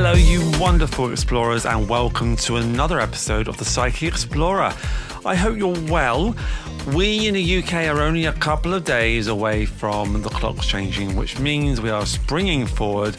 Hello, you wonderful explorers, and welcome to another episode of the Psychic Explorer. I hope you're well. We in the UK are only a couple of days away from the clocks changing, which means we are springing forward,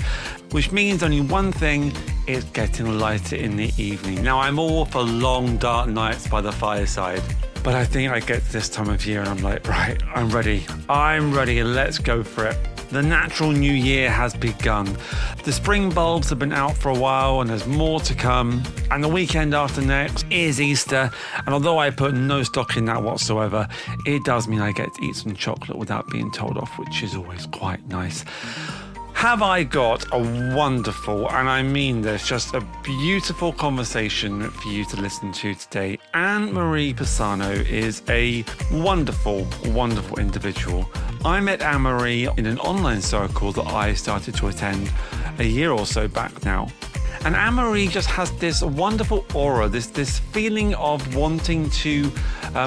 which means only one thing, it's getting lighter in the evening. Now, I'm all for long, dark nights by the fireside, but I think I get to this time of year and I'm like, right, I'm ready, let's go for it. The natural new year has begun. The spring bulbs have been out for a while and there's more to come. And the weekend after next is Easter. And although I put no stock in that whatsoever, it does mean I get to eat some chocolate without being told off, which is always quite nice. Have I got a wonderful, and I mean this, just a beautiful conversation for you to listen to today. AnneMarie Pisano is a wonderful, wonderful individual. I met AnneMarie in an online circle that I started to attend a year or so back now. And AnneMarie just has this wonderful aura, this feeling of wanting to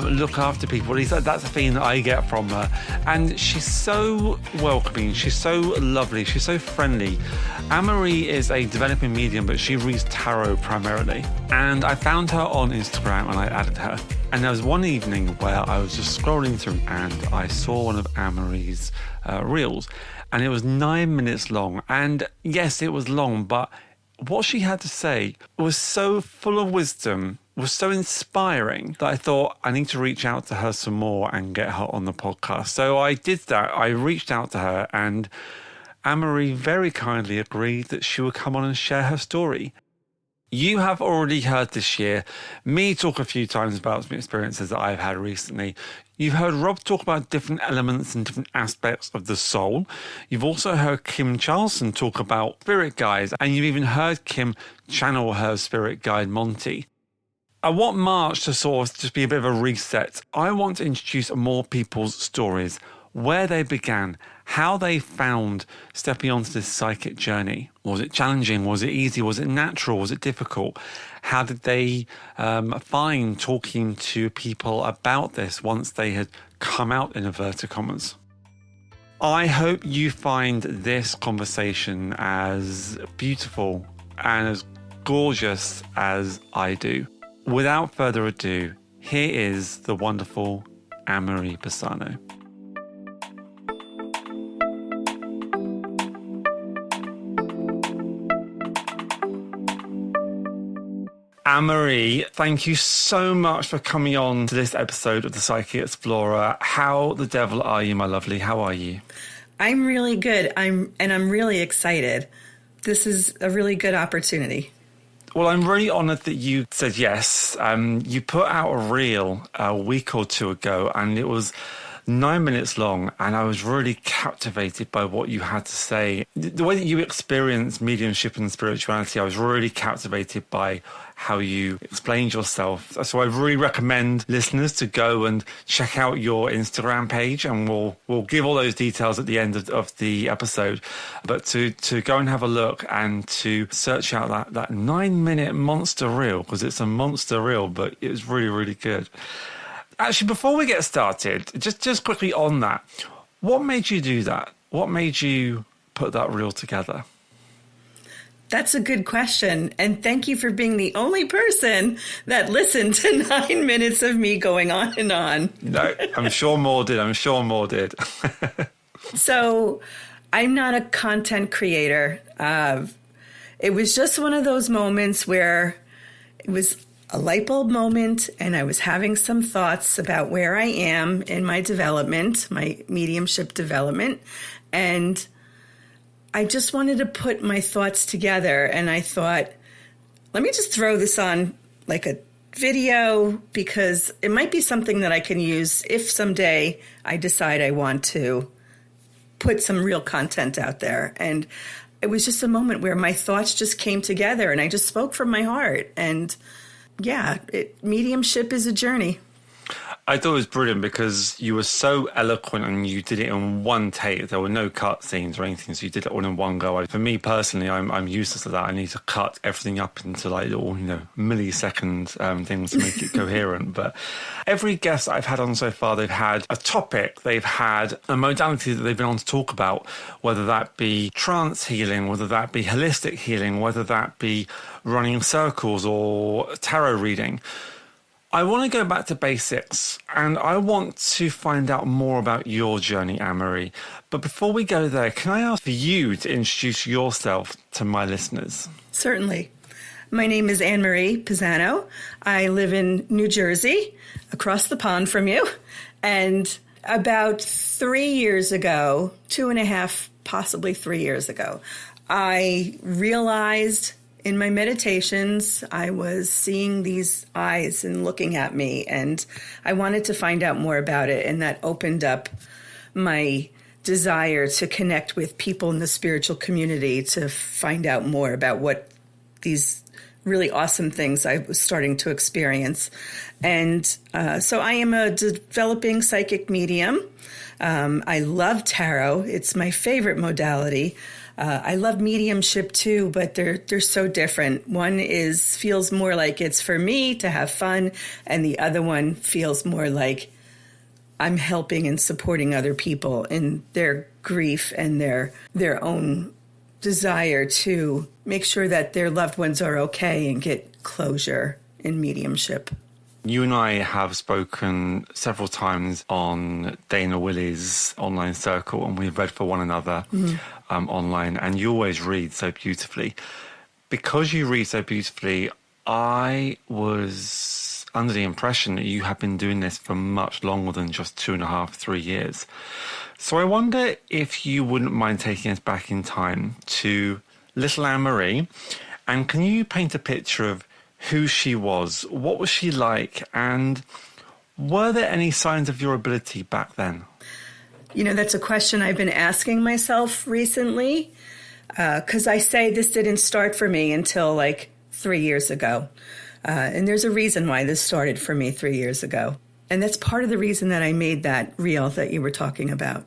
look after people. At least that's a feeling that I get from her. And she's so welcoming, she's so lovely, she's so friendly. AnneMarie is a developing medium, but she reads tarot primarily. And I found her on Instagram and I added her. And there was one evening where I was just scrolling through and I saw one of AnneMarie's reels. And it was 9 minutes long. And yes, it was long, but what she had to say was so full of wisdom, was so inspiring that I thought I need to reach out to her some more and get her on the podcast. So I did that. I reached out to her and AnneMarie very kindly agreed that she would come on and share her story. You have already heard this year me talk a few times about some experiences that I've had recently. You've heard Rob talk about different elements and different aspects of the soul. You've also heard Kim Charlson talk about spirit guides, and you've even heard Kim channel her spirit guide, Monty. I want March to sort of just be a bit of a reset. I want to introduce more people's stories, where they began, how they found stepping onto this psychic journey. Was it challenging? Was it easy? Was it natural? Was it difficult? How did they find talking to people about this once they had come out, in inverted commas? I hope you find this conversation as beautiful and as gorgeous as I do. Without further ado, here is the wonderful AnneMarie Pisano. AnneMarie, thank you so much for coming on to this episode of the Psychic Explorer. How the devil are you, my lovely? How are you? I'm really good. I'm really excited. This is a really good opportunity. Well, I'm really honoured that you said yes. You put out a reel a week or two ago, and it was 9 minutes long, and I was really captivated by what you had to say. The way that you experience mediumship and spirituality, I was really captivated by how you explained yourself. So I really recommend listeners to go and check out your Instagram page, and we'll give all those details at the end of the episode. But to go and have a look and to search out that 9 minute monster reel, because it's a monster reel, but it was really, really good. Actually, before we get started, just quickly on that, what made you do that? What made you put that reel together? That's a good question. And thank you for being the only person that listened to 9 minutes of me going on and on. No, I'm sure more did. So I'm not a content creator. It was just one of those moments where it was a light bulb moment, and I was having some thoughts about where I am in my development, my mediumship development, and I just wanted to put my thoughts together, and I thought, let me just throw this on like a video, because it might be something that I can use if someday I decide I want to put some real content out there. And it was just a moment where my thoughts just came together, and I just spoke from my heart. And yeah, mediumship is a journey. I thought it was brilliant because you were so eloquent and you did it in one take. There were no cut scenes or anything, so you did it all in one go. For me personally, I'm useless at that. I need to cut everything up into like little, millisecond things to make it coherent. But every guest I've had on so far, they've had a topic, they've had a modality that they've been on to talk about, whether that be trance healing, whether that be holistic healing, whether that be running circles or tarot reading. I want to go back to basics and I want to find out more about your journey, AnneMarie. But before we go there, can I ask for you to introduce yourself to my listeners? Certainly. My name is AnneMarie Pisano. I live in New Jersey, across the pond from you. And about 3 years ago, 2.5, possibly 3 years ago, I realized in my meditations, I was seeing these eyes and looking at me, and I wanted to find out more about it, and that opened up my desire to connect with people in the spiritual community to find out more about what these really awesome things I was starting to experience. And so I am a developing psychic medium. I love tarot. It's my favorite modality. I love mediumship too, but they're so different. One feels more like it's for me to have fun, and the other one feels more like I'm helping and supporting other people in their grief and their own desire to make sure that their loved ones are okay and get closure in mediumship. You and I have spoken several times on Dana Willey's online circle, and we've read for one another online, and you always read so beautifully. Because you read so beautifully, I was under the impression that you have been doing this for much longer than just 2.5, 3 years. So I wonder if you wouldn't mind taking us back in time to little AnneMarie, and can you paint a picture of who she was, what was she like, and were there any signs of your ability back then? That's a question I've been asking myself recently, because I say this didn't start for me until like 3 years ago. And there's a reason why this started for me 3 years ago. And that's part of the reason that I made that reel that you were talking about.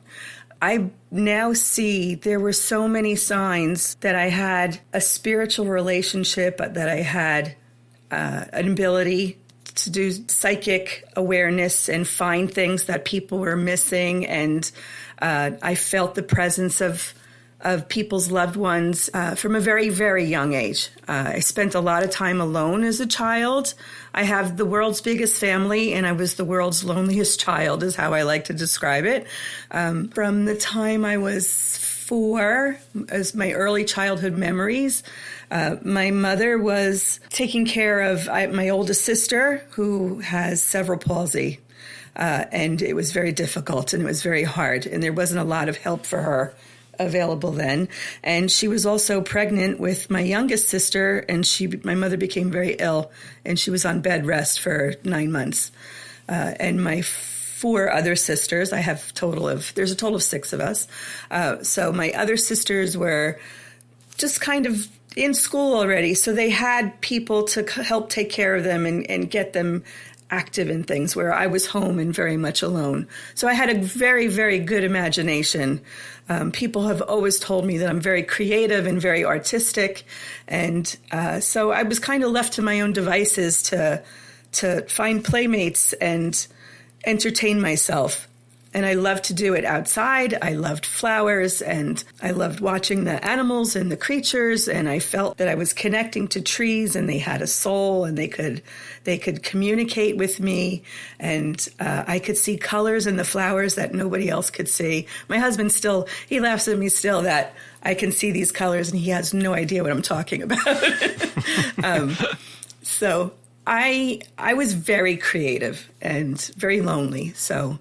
I now see there were so many signs that I had a spiritual relationship, that I had an ability to do psychic awareness and find things that people were missing. And I felt the presence of people's loved ones from a very, very young age. I spent a lot of time alone as a child. I have the world's biggest family, and I was the world's loneliest child, is how I like to describe it. From the time I was 4, as my early childhood memories, my mother was taking care of my oldest sister, who has cerebral palsy. And it was very difficult, and it was very hard, and there wasn't a lot of help for her available then. And she was also pregnant with my youngest sister, and my mother became very ill, and she was on bed rest for 9 months. And my 4 other sisters, there's a total of 6 of us. So my other sisters were just kind of in school already, so they had people to help take care of them and get them active in things, where I was home and very much alone. So I had a very, very good imagination. People have always told me that I'm very creative and very artistic. And so I was kind of left to my own devices to find playmates and entertain myself. And I loved to do it outside. I loved flowers, and I loved watching the animals and the creatures. And I felt that I was connecting to trees, and they had a soul, and they could communicate with me. And I could see colors in the flowers that nobody else could see. My husband he laughs at me still that I can see these colors, and he has no idea what I'm talking about. So I was very creative and very lonely. So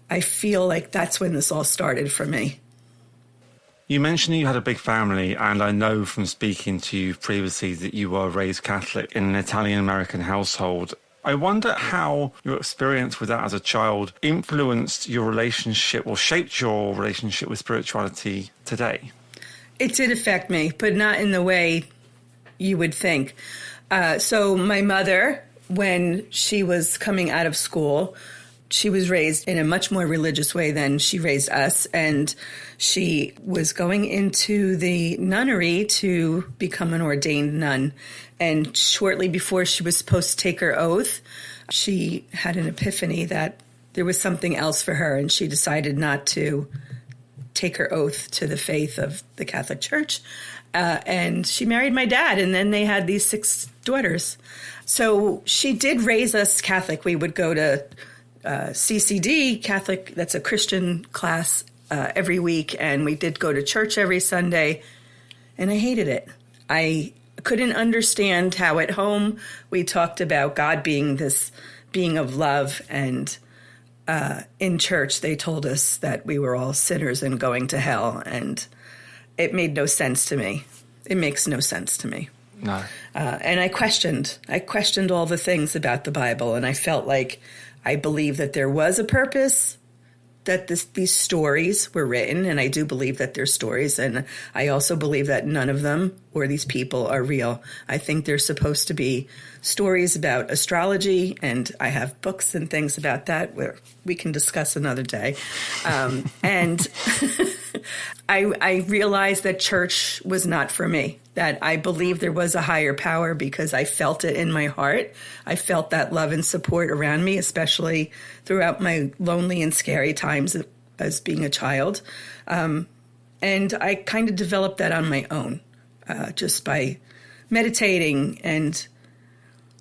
I feel like that's when this all started for me. You mentioned you had a big family, and I know from speaking to you previously that you were raised Catholic in an Italian-American household. I wonder how your experience with that as a child influenced your relationship or shaped your relationship with spirituality today. It did affect me, but not in the way you would think. So my mother when she was coming out of school, she was raised in a much more religious way than she raised us. And she was going into the nunnery to become an ordained nun. And shortly before she was supposed to take her oath, she had an epiphany that there was something else for her. And she decided not to take her oath to the faith of the Catholic Church. And she married my dad. And then they had these 6 daughters. So she did raise us Catholic. We would go to CCD, Catholic, that's a Christian class, every week. And we did go to church every Sunday. And I hated it. I couldn't understand how at home we talked about God being this being of love. And in church, they told us that we were all sinners and going to hell. And it made no sense to me. It makes no sense to me. No. And I questioned all the things about the Bible. And I felt like I believed that there was a purpose, that these stories were written, and I do believe that they're stories, and I also believe that none of them or these people are real. I think they're supposed to be stories about astrology, and I have books and things about that where we can discuss another day. And I realized that church was not for me, that I believed there was a higher power because I felt it in my heart. I felt that love and support around me, especially throughout my lonely and scary times as being a child. And I kind of developed that on my own, just by meditating and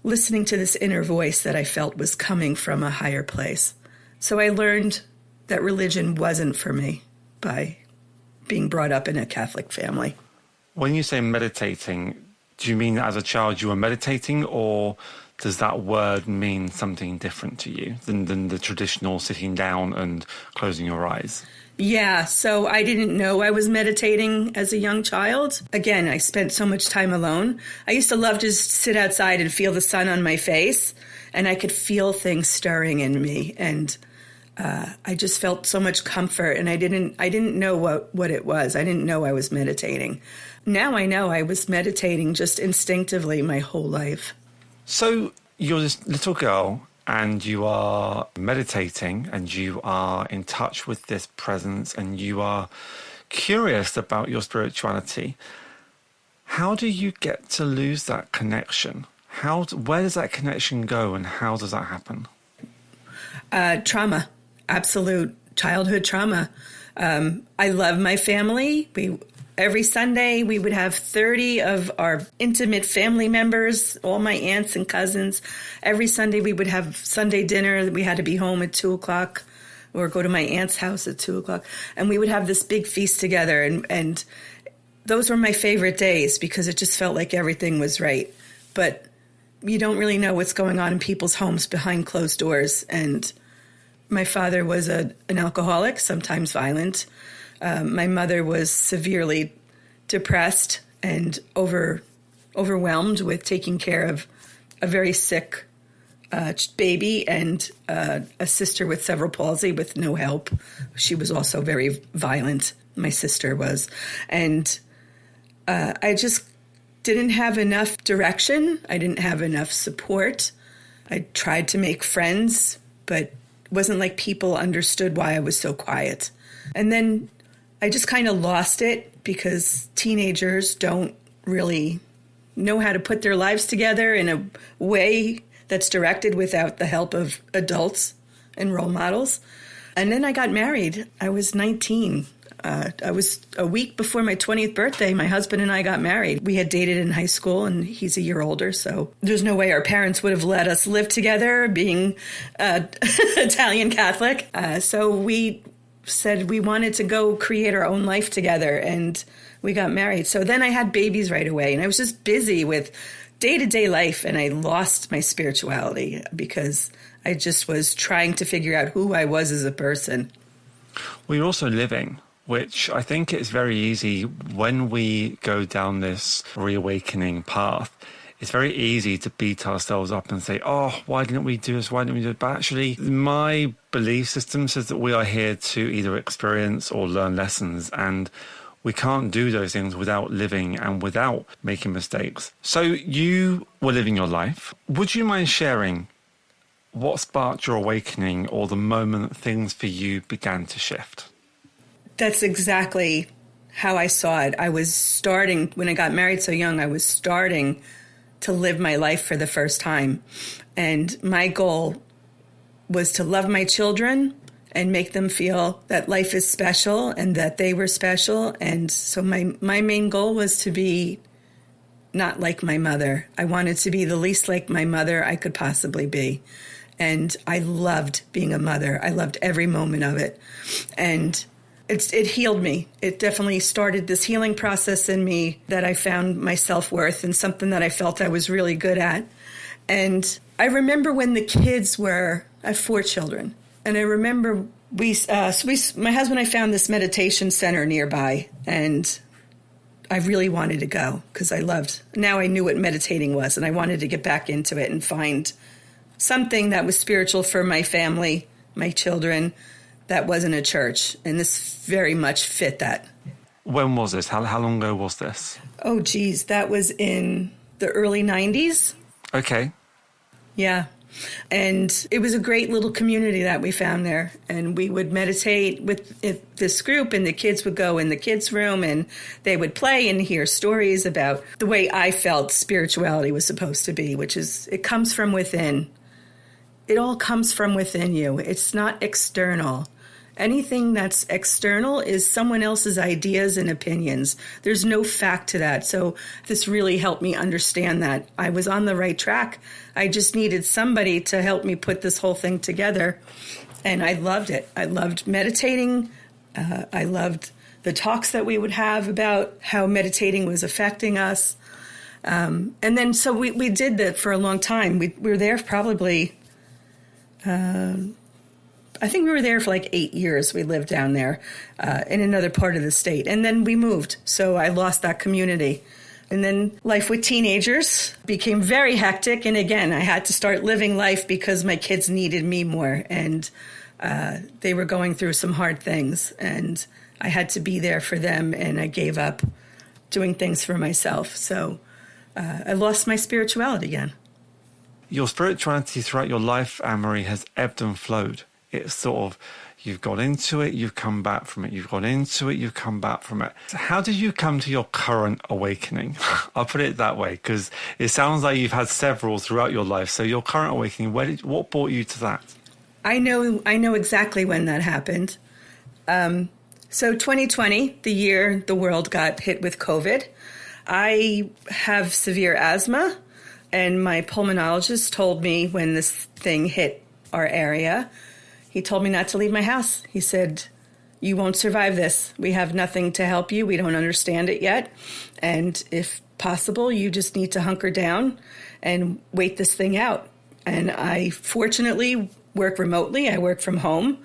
listening to this inner voice that I felt was coming from a higher place. So I learned that religion wasn't for me by being brought up in a Catholic family. When you say meditating, do you mean that as a child you were meditating, or does that word mean something different to you than the traditional sitting down and closing your eyes? Yeah, so I didn't know I was meditating as a young child. Again, I spent so much time alone. I used to love to just sit outside and feel the sun on my face, and I could feel things stirring in me. And I just felt so much comfort, and I didn't know what it was. I didn't know I was meditating. Now I know I was meditating just instinctively my whole life. So you're this little girl, and you are meditating, and you are in touch with this presence, and you are curious about your spirituality. How do you get to lose that connection? Where does that connection go, and how does that happen? Trauma, absolute childhood trauma. I love my family. Every Sunday, we would have 30 of our intimate family members, all my aunts and cousins. Every Sunday, we would have Sunday dinner. We had to be home at 2 o'clock or go to my aunt's house at 2 o'clock. And we would have this big feast together. And those were my favorite days because it just felt like everything was right. But you don't really know what's going on in people's homes behind closed doors. And my father was an alcoholic, sometimes violent. My mother was severely depressed and overwhelmed with taking care of a very sick baby and a sister with cerebral palsy with no help. She was also very violent. My sister was. And I just didn't have enough direction. I didn't have enough support. I tried to make friends, but it wasn't like people understood why I was so quiet. And then I just kind of lost it because teenagers don't really know how to put their lives together in a way that's directed without the help of adults and role models. And then I got married. I was 19. I was a week before my 20th birthday. My husband and I got married. We had dated in high school, and he's a year older, so there's no way our parents would have let us live together, being Italian Catholic. So we said we wanted to go create our own life together, and we got married. So then I had babies right away, and I was just busy with day-to-day life, and I lost my spirituality because I just was trying to figure out who I was as a person. Well, you're also living, which I think it's very easy when we go down this reawakening path. It's very easy to beat ourselves up and say, oh, why didn't we do this? Why didn't we do it? But actually, my belief system says that we are here to either experience or learn lessons. And we can't do those things without living and without making mistakes. So you were living your life. Would you mind sharing what sparked your awakening or the moment things for you began to shift? That's exactly how I saw it. I was starting, when I got married so young, I was starting to live my life for the first time. And my goal was to love my children and make them feel that life is special and that they were special. And so my main goal was to be not like my mother. I wanted to be the least like my mother I could possibly be. And I loved being a mother. I loved every moment of it. And it healed me. It definitely started this healing process in me that I found my self-worth and something that I felt I was really good at. And I remember when the kids I have 4 children. And I remember my husband and I found this meditation center nearby, and I really wanted to go because now I knew what meditating was, and I wanted to get back into it and find something that was spiritual for my family, my children, that wasn't a church. And this very much fit that. When was this? How long ago was this? Oh, geez. That was in the early 90s. Okay. Yeah. And it was a great little community that we found there. And we would meditate with this group, and the kids would go in the kids' room and they would play and hear stories about the way I felt spirituality was supposed to be, which is it comes from within. It all comes from within you. It's not external. Anything that's external is someone else's ideas and opinions. There's no fact to that. So this really helped me understand that I was on the right track. I just needed somebody to help me put this whole thing together. And I loved it. I loved meditating. I loved the talks that we would have about how meditating was affecting us. And then so we did that for a long time. We were there probably... I think we were there for like 8 years. We lived down there in another part of the state. And then we moved. So I lost that community. And then life with teenagers became very hectic. And again, I had to start living life because my kids needed me more. And they were going through some hard things. And I had to be there for them. And I gave up doing things for myself. So I lost my spirituality again. Your spirituality throughout your life, AnneMarie, has ebbed and flowed. It's sort of, you've got into it, you've come back from it. You've got into it, you've come back from it. So how did you come to your current awakening? I'll put it that way, because it sounds like you've had several throughout your life. So your current awakening, what brought you to that? I know exactly when that happened. So 2020, the year the world got hit with COVID, I have severe asthma, and my pulmonologist told me when this thing hit our area, he told me not to leave my house. He said, you won't survive this. We have nothing to help you. We don't understand it yet. And if possible, you just need to hunker down and wait this thing out. And I fortunately work remotely. I work from home.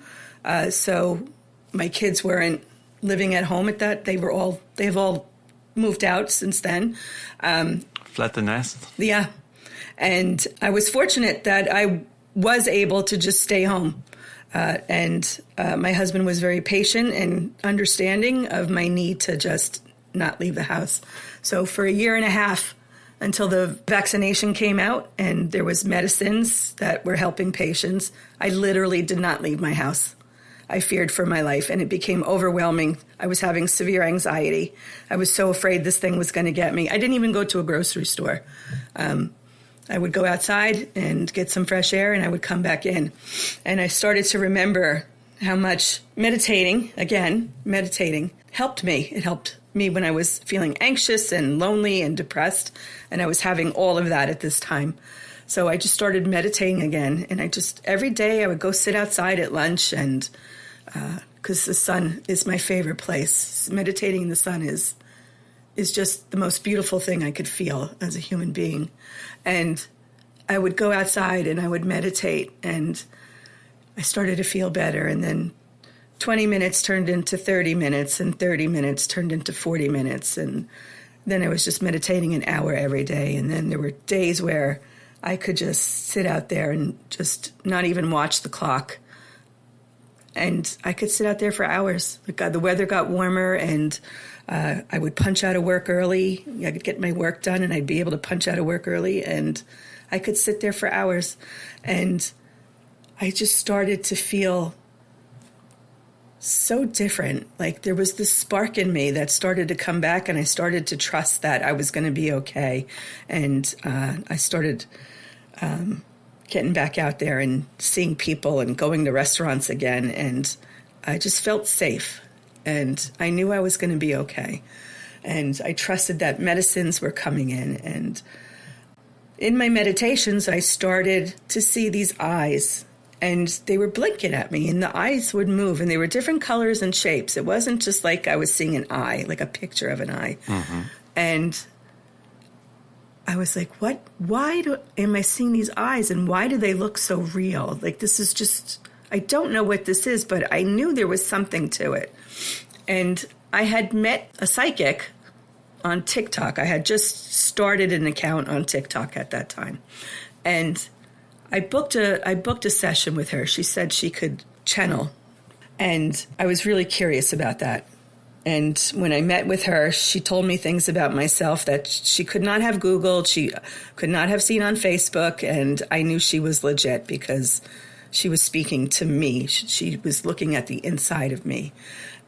So my kids weren't living at home at that. They've all moved out since then. Fled the nest? Yeah. And I was fortunate that I was able to just stay home. And my husband was very patient and understanding of my need to just not leave the house. So for 1.5 years, until the vaccination came out and there was medicines that were helping patients, I literally did not leave my house. I feared for my life, and it became overwhelming. I was having severe anxiety. I was so afraid this thing was going to get me. I didn't even go to a grocery store. I would go outside and get some fresh air, and I would come back in. And I started to remember how much meditating helped me. It helped me when I was feeling anxious and lonely and depressed, and I was having all of that at this time. So I just started meditating again, and every day I would go sit outside at lunch, and because the sun is my favorite place. Meditating in the sun is just the most beautiful thing I could feel as a human being. And I would go outside and I would meditate, and I started to feel better. And then 20 minutes turned into 30 minutes, and 30 minutes turned into 40 minutes. And then I was just meditating an hour every day. And then there were days where I could just sit out there and just not even watch the clock. And I could sit out there for hours. The weather got warmer, and I would punch out of work early. I could get my work done and I'd be able to punch out of work early, and I could sit there for hours. And I just started to feel so different. Like there was this spark in me that started to come back, and I started to trust that I was going to be okay. And I started getting back out there and seeing people and going to restaurants again. And I just felt safe, and I knew I was going to be okay. And I trusted that medicines were coming in. And in my meditations, I started to see these eyes, and they were blinking at me, and the eyes would move, and they were different colors and shapes. It wasn't just like I was seeing an eye, like a picture of an eye. Mm-hmm. And I was like, what? Why am I seeing these eyes, and why do they look so real? Like, this is just, I don't know what this is, but I knew there was something to it. And I had met a psychic on TikTok. I had just started an account on TikTok at that time. And I booked a session with her. She said she could channel. And I was really curious about that. And when I met with her, she told me things about myself that she could not have Googled, she could not have seen on Facebook. And I knew she was legit because she was speaking to me. She was looking at the inside of me.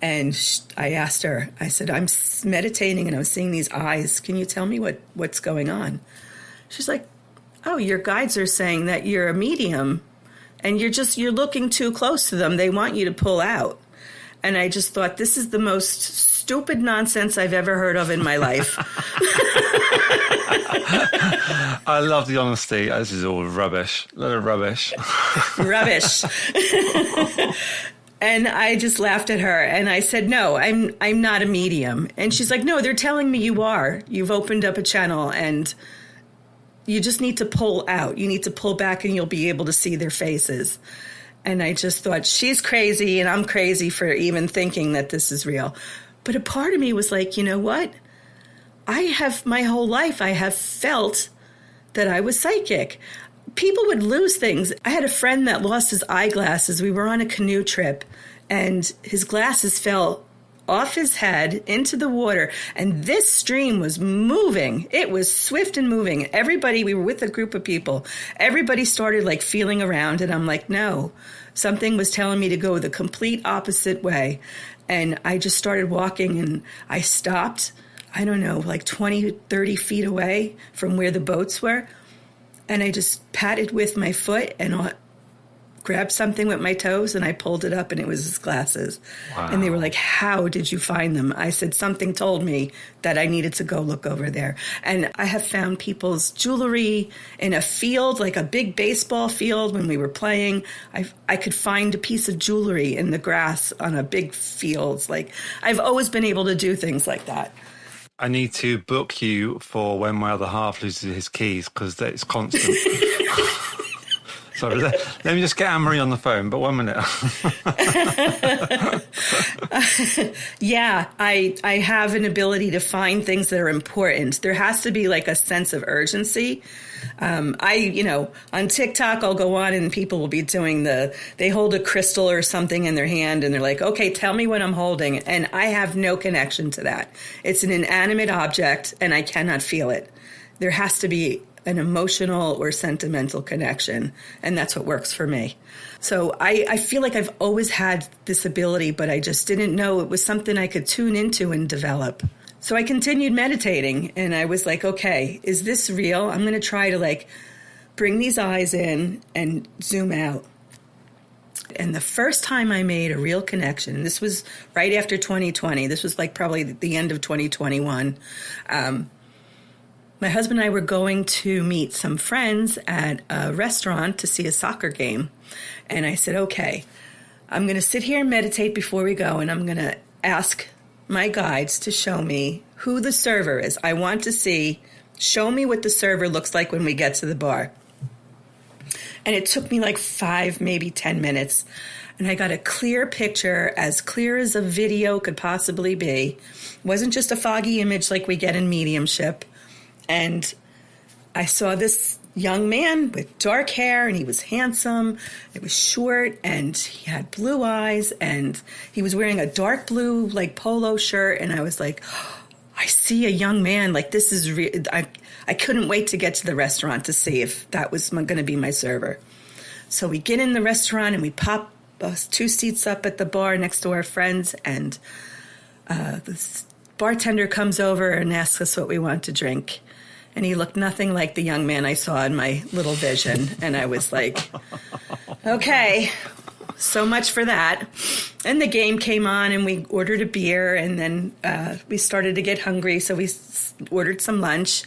And I asked her, I said, I'm meditating and I'm seeing these eyes. Can you tell me what's going on? She's like, oh, your guides are saying that you're a medium and you're looking too close to them. They want you to pull out. And I just thought, this is the most stupid nonsense I've ever heard of in my life. I love the honesty. This is all rubbish. A lot of rubbish. Rubbish. And I just laughed at her and I said, no, I'm not a medium. And she's like, no, they're telling me you are. You've opened up a channel and you just need to pull out. You need to pull back and you'll be able to see their faces. And I just thought, she's crazy and I'm crazy for even thinking that this is real. But a part of me was like, you know what? My whole life, I have felt that I was psychic. People would lose things. I had a friend that lost his eyeglasses. We were on a canoe trip and his glasses fell off his head into the water, and this stream was moving. It was swift and moving. We were with a group of people. Everybody started like feeling around, and I'm like, no, something was telling me to go the complete opposite way. And I just started walking, and I stopped, I don't know, like 20, 30 feet away from where the boats were. And I just patted with my foot and grabbed something with my toes, and I pulled it up, and it was his glasses. Wow. And they were like, how did you find them? I said, something told me that I needed to go look over there. And I have found people's jewelry in a field, like a big baseball field when we were playing. I could find a piece of jewelry in the grass on a big field. Like, I've always been able to do things like that. I need to book you for when my other half loses his keys, because it's constant. Sorry, let me just get AnneMarie on the phone, but 1 minute. Yeah, I have an ability to find things that are important. There has to be like a sense of urgency. On TikTok, I'll go on and people will be doing they hold a crystal or something in their hand and they're like, okay, tell me what I'm holding. And I have no connection to that. It's an inanimate object and I cannot feel it. There has to be an emotional or sentimental connection, and that's what works for me. So I feel like I've always had this ability, but I just didn't know it was something I could tune into and develop. So I continued meditating, and I was like, okay, is this real? I'm going to try to like bring these eyes in and zoom out. And the first time I made a real connection, and this was right after 2020, this was like probably the end of 2021, my husband and I were going to meet some friends at a restaurant to see a soccer game. And I said, okay, I'm going to sit here and meditate before we go, and I'm going to ask my guides to show me who the server is. I want to show me what the server looks like when we get to the bar. And it took me like 5, maybe 10 minutes. And I got a clear picture, as clear as a video could possibly be. It wasn't just a foggy image like we get in Mediumship. And I saw this young man with dark hair, and he was handsome. It was short, and he had blue eyes, and he was wearing a dark blue like polo shirt. And I was like, oh, I see a young man. Like, this is I couldn't wait to get to the restaurant to see if that was going to be my server. So we get in the restaurant and we pop 2 seats up at the bar next to our friends, and the bartender comes over and asks us what we want to drink. And he looked nothing like the young man I saw in my little vision. And I was like, okay, so much for that. And the game came on, and we ordered a beer, and then we started to get hungry, so we ordered some lunch.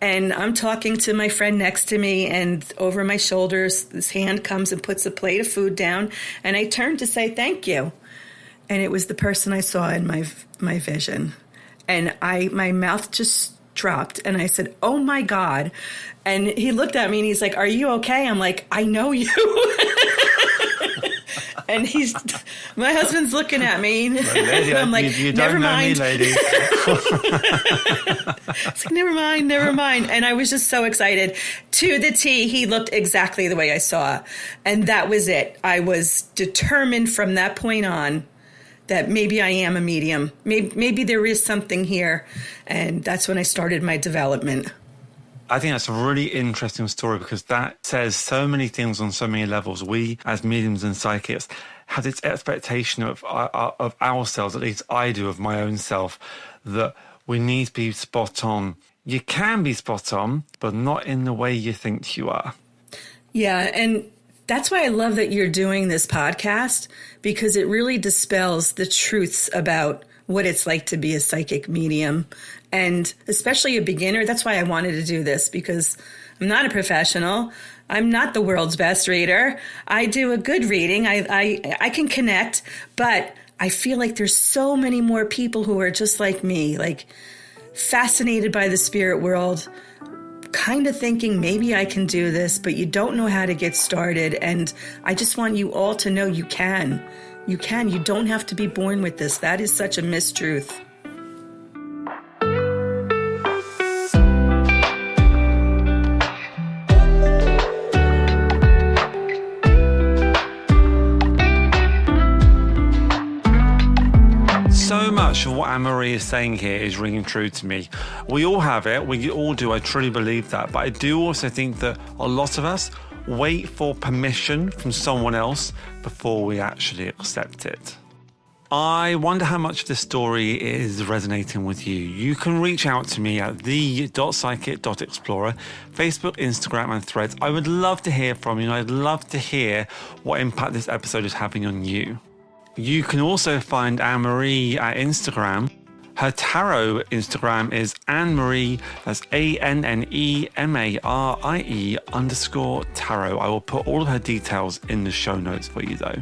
And I'm talking to my friend next to me, and over my shoulders, this hand comes and puts a plate of food down, and I turned to say thank you. And it was the person I saw in my vision. And my mouth just dropped, and I said, oh my God. And he looked at me and he's like, are you okay? I'm like, I know you. And my husband's looking at me. Lady, I'm like, you never don't know mind. me, lady. It's like, never mind. And I was just so excited. To the T, he looked exactly the way I saw. And that was it. I was determined from that point on that maybe I am a medium. Maybe there is something here. And that's when I started my development. I think that's a really interesting story, because that says so many things on so many levels. We, as mediums and psychics, have this expectation of ourselves, at least I do of my own self, that we need to be spot on. You can be spot on, but not in the way you think you are. Yeah, and that's why I love that you're doing this podcast, because it really dispels the truths about what it's like to be a psychic medium, and especially a beginner. That's why I wanted to do this, because I'm not a professional. I'm not the world's best reader. I do a good reading. I can connect, but I feel like there's so many more people who are just like me, like fascinated by the spirit world, kind of thinking maybe I can do this, but you don't know how to get started. And I just want you all to know you can. You can. You don't have to be born with this. That is such a mistruth. So much of what AnneMarie is saying here is ringing true to me. We all have it. We all do. I truly believe that. But I do also think that a lot of us wait for permission from someone else before we actually accept it. I wonder how much of this story is resonating with you. You can reach out to me at the.psychic.explorer, Facebook, Instagram and Threads. I would love to hear from you, and I'd love to hear what impact this episode is having on you. You can also find AnneMarie at Instagram. Her tarot Instagram is AnneMarie, that's AnneMarie_tarot. I will put all of her details in the show notes for you though.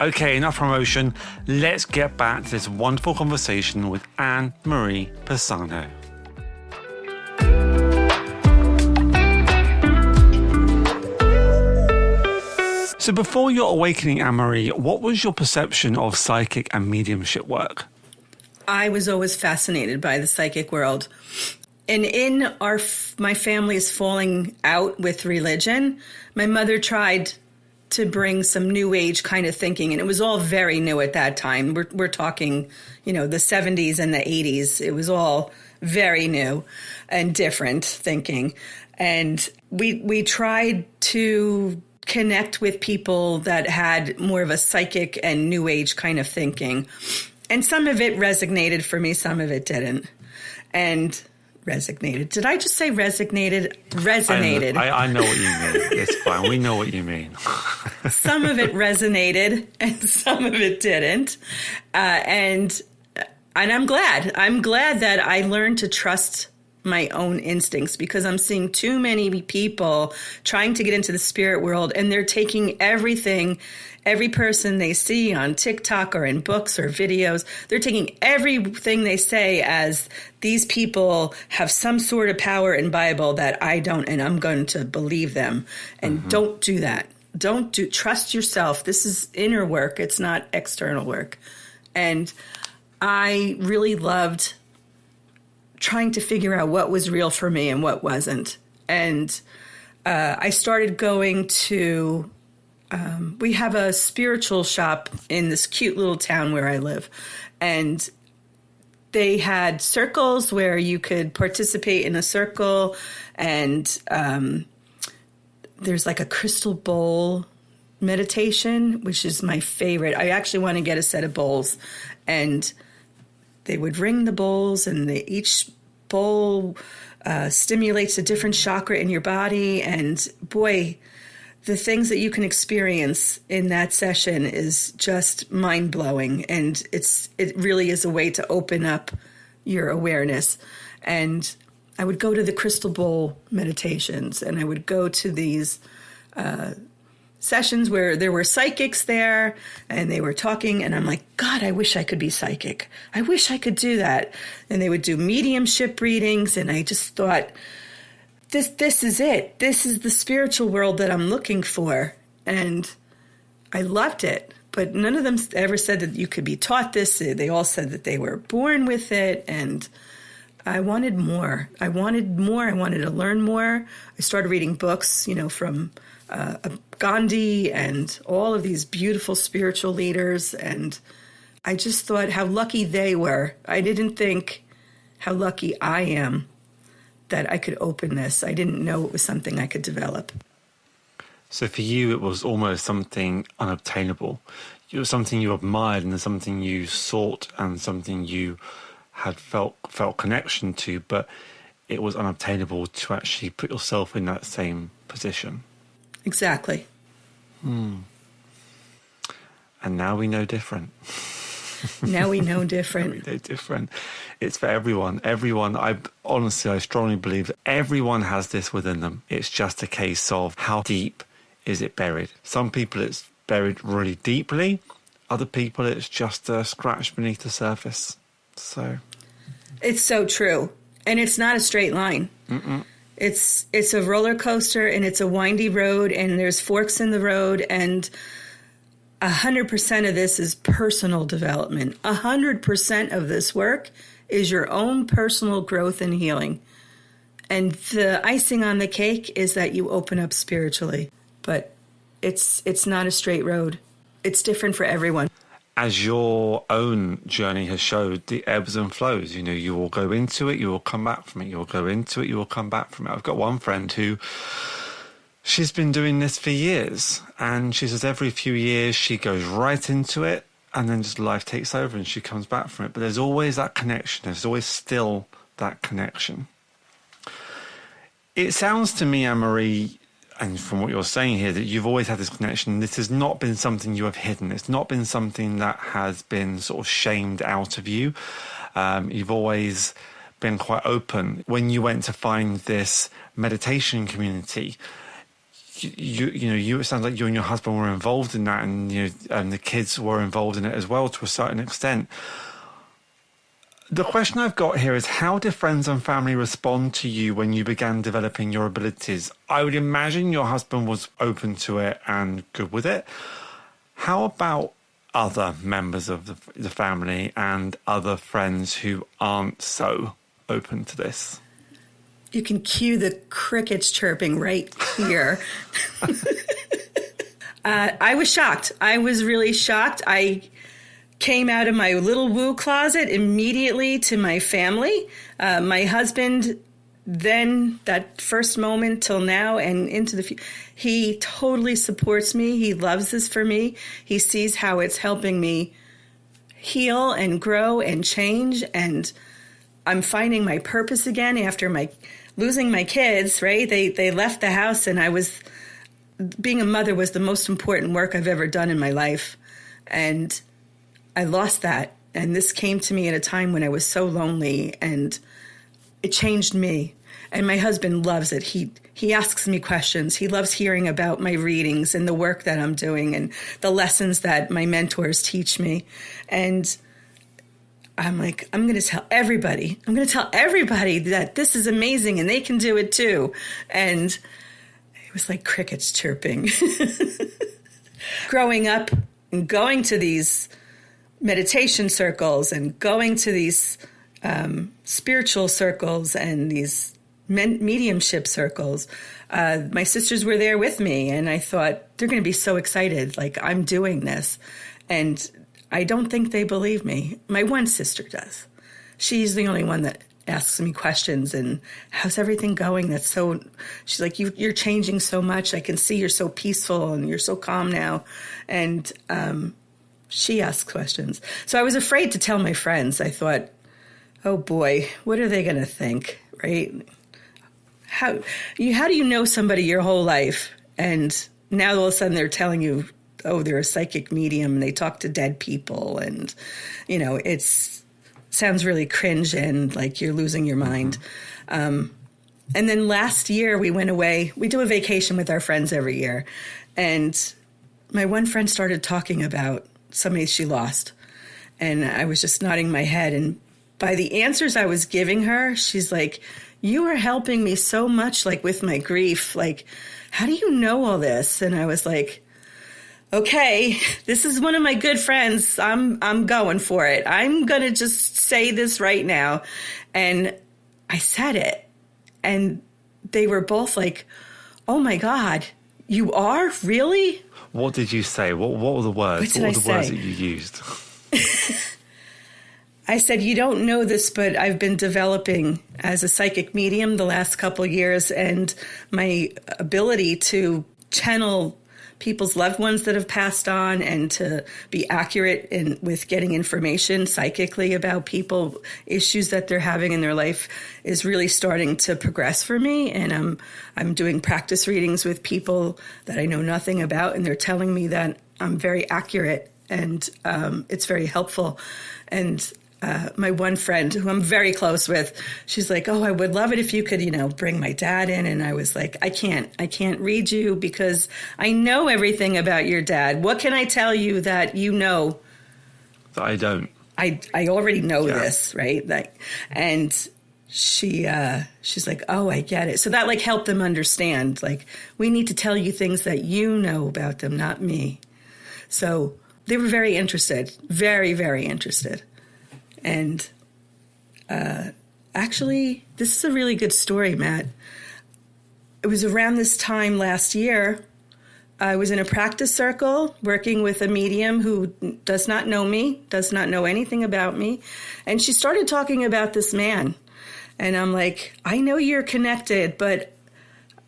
Okay, enough promotion. Let's get back to this wonderful conversation with AnneMarie Pisano. So before your awakening, AnneMarie, what was your perception of psychic and mediumship work? I was always fascinated by the psychic world. And in my family's falling out with religion, my mother tried to bring some new age kind of thinking, and it was all very new at that time. We're talking, the 70s and the 80s. It was all very new and different thinking. And we tried to connect with people that had more of a psychic and new age kind of thinking. And some of it resonated for me, some of it didn't. And resonated. Did I just say resonated? Resonated. I know what you mean. It's fine. We know what you mean. Some of it resonated and some of it didn't. And I'm glad. I'm glad that I learned to trust my own instincts, because I'm seeing too many people trying to get into the spirit world, and they're taking every person they see on TikTok or in books or videos, they're taking everything they say as these people have some sort of power in Bible that I don't, and I'm going to believe them. And Don't do that. Trust yourself. This is inner work. It's not external work. And I really loved trying to figure out what was real for me and what wasn't. And I started going to, we have a spiritual shop in this cute little town where I live. And they had circles where you could participate in a circle. And there's like a crystal bowl meditation, which is my favorite. I actually want to get a set of bowls. And they would ring the bowls, and each bowl stimulates a different chakra in your body. And boy, the things that you can experience in that session is just mind-blowing. And it really is a way to open up your awareness. And I would go to the crystal bowl meditations, and I would go to these sessions where there were psychics there, and they were talking, and I'm like, God, I wish I could be psychic. I wish I could do that. And they would do mediumship readings, and I just thought, this is it. This is the spiritual world that I'm looking for. And I loved it. But none of them ever said that you could be taught this. They all said that they were born with it, and I wanted more. I wanted more. I wanted to learn more. I started reading books, from Gandhi and all of these beautiful spiritual leaders. And I just thought how lucky they were. I didn't think how lucky I am that I could open this. I didn't know it was something I could develop. So for you, it was almost something unobtainable. It was something you admired and something you sought and something you had felt connection to, but it was unobtainable to actually put yourself in that same position. Exactly. And now we know different. Now we know different. Now we know different. It's for everyone. Everyone, I strongly believe that everyone has this within them. It's just a case of how deep is it buried. Some people it's buried really deeply. Other people it's just a scratch beneath the surface. So it's so true. And it's not a straight line. Mm-mm. It's a roller coaster, and it's a windy road, and there's forks in the road, and 100% of this is personal development. 100% of this work is your own personal growth and healing. And the icing on the cake is that you open up spiritually. But it's not a straight road. It's different for everyone. As your own journey has showed, the ebbs and flows, you will go into it, you will come back from it, you will go into it, you will come back from it. I've got one friend who, she's been doing this for years, and she says every few years she goes right into it, and then just life takes over and she comes back from it. But there's always that connection. There's always still that connection. It sounds to me, AnneMarie, and from what you're saying here, that you've always had this connection. This has not been something you have hidden. It's not been something that has been sort of shamed out of you. You've always been quite open. When you went to find this meditation community, it sounds like you and your husband were involved in that, and and the kids were involved in it as well to a certain extent. The question I've got here is, how did friends and family respond to you when you began developing your abilities? I would imagine your husband was open to it and good with it. How about other members of the family and other friends who aren't so open to this? You can cue the crickets chirping right here. I was shocked. I was really shocked. I came out of my little woo closet immediately to my family. My husband, then that first moment till now and into the future, he totally supports me. He loves this for me. He sees how it's helping me heal and grow and change. And I'm finding my purpose again after losing my kids, right? They left the house, and being a mother was the most important work I've ever done in my life. And I lost that. And this came to me at a time when I was so lonely, and it changed me. And my husband loves it. He asks me questions. He loves hearing about my readings and the work that I'm doing and the lessons that my mentors teach me. And I'm like, I'm going to tell everybody. I'm going to tell everybody that this is amazing and they can do it too. And it was like crickets chirping. Growing up and going to these meditation circles and going to these spiritual circles and these mediumship circles. My sisters were there with me, and I thought, they're going to be so excited, like I'm doing this. And I don't think they believe me. My one sister does. She's the only one that asks me questions and how's everything going? She's like, you're changing so much. I can see you're so peaceful and you're so calm now. And she asks questions. So I was afraid to tell my friends. I thought, oh boy, what are they going to think, right? How do you know somebody your whole life, and now all of a sudden they're telling you, oh, they're a psychic medium and they talk to dead people, and sounds really cringe and like you're losing your mind. And then last year we went away. We do a vacation with our friends every year, and my one friend started talking about somebody she lost, and I was just nodding my head, and by the answers I was giving her, she's like, you are helping me so much, like with my grief. Like, how do you know all this? And I was like, okay, this is one of my good friends. I'm going for it. I'm going to just say this right now. And I said it. And they were both like, oh my God, you are? Really? What did you say? What were the words? What were the words that you used? I said, you don't know this, but I've been developing as a psychic medium the last couple of years, and my ability to channel people's loved ones that have passed on and to be accurate with getting information psychically about people, issues that they're having in their life is really starting to progress for me. And I'm doing practice readings with people that I know nothing about, and they're telling me that I'm very accurate, and it's very helpful. And my one friend who I'm very close with, she's like, oh, I would love it if you could, bring my dad in. And I was like, I can't read you because I know everything about your dad. What can I tell you that you know? That I don't. I already know this, right? And she's like, oh, I get it. So that like helped them understand, like, we need to tell you things that you know about them, not me. So they were very interested, very, very interested. And actually, this is a really good story, Matt. It was around this time last year, I was in a practice circle working with a medium who does not know me, does not know anything about me. And she started talking about this man. And I'm like, I know you're connected, but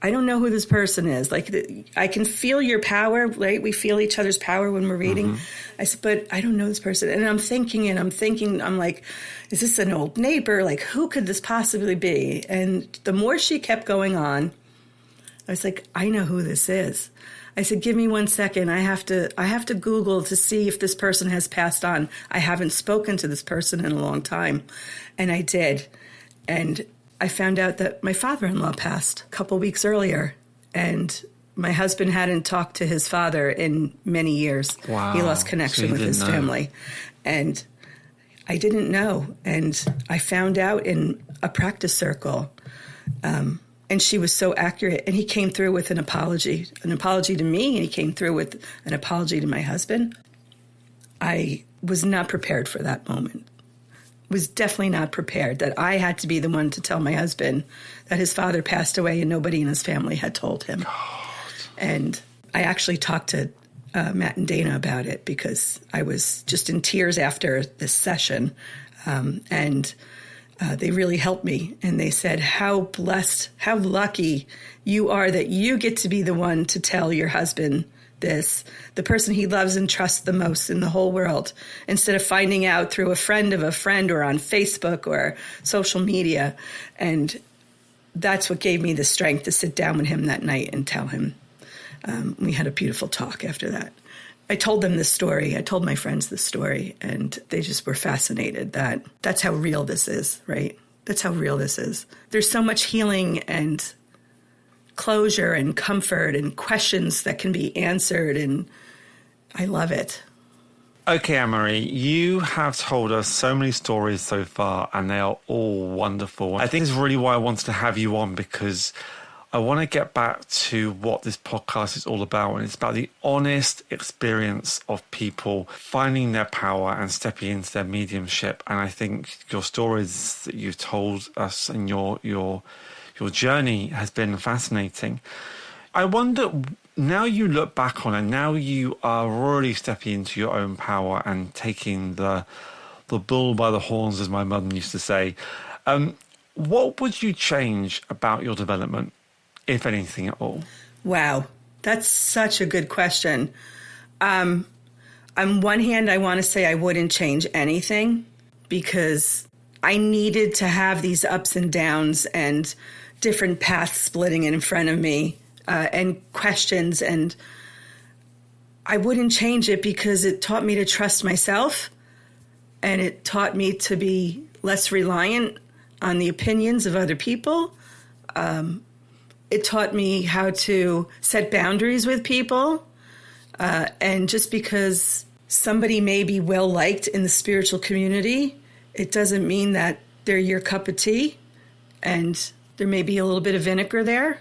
I don't know who this person is. Like, I can feel your power, right? We feel each other's power when we're reading. Mm-hmm. I said, but I don't know this person. And I'm thinking, I'm like, is this an old neighbor? Like, who could this possibly be? And the more she kept going on, I was like, I know who this is. I said, give me 1 second. I have to Google to see if this person has passed on. I haven't spoken to this person in a long time. And I did. And I found out that my father-in-law passed a couple weeks earlier, and my husband hadn't talked to his father in many years. Wow. He lost connection with his family. And I didn't know. And I found out in a practice circle, and she was so accurate. And he came through with an apology to me, and he came through with an apology to my husband. I was not prepared for that moment. Was definitely not prepared that I had to be the one to tell my husband that his father passed away and nobody in his family had told him. God. And I actually talked to Matt and Dana about it because I was just in tears after this session. And they really helped me. And they said, how blessed, how lucky you are that you get to be the one to tell your husband this, the person he loves and trusts the most in the whole world, instead of finding out through a friend of a friend or on Facebook or social media. And that's what gave me the strength to sit down with him that night and tell him. We had a beautiful talk after that. I told them this story. I told my friends this story, and they just were fascinated that that's how real this is, right? That's how real this is. There's so much healing and closure and comfort and questions that can be answered, and I love it. Okay, AnneMarie, you have told us so many stories so far, and they are all wonderful. I think it's really why I wanted to have you on, because I want to get back to what this podcast is all about, and it's about the honest experience of people finding their power and stepping into their mediumship. And I think your stories that you've told us and your your journey has been fascinating. I wonder, now you look back on it, now you are really stepping into your own power and taking the bull by the horns, as my mother used to say. What would you change about your development, if anything at all? Wow, that's such a good question. On one hand, I want to say I wouldn't change anything because I needed to have these ups and downs and different paths splitting in front of me and questions. And I wouldn't change it because it taught me to trust myself and it taught me to be less reliant on the opinions of other people. It taught me how to set boundaries with people. And just because somebody may be well liked in the spiritual community, it doesn't mean that they're your cup of tea and there may be a little bit of vinegar there.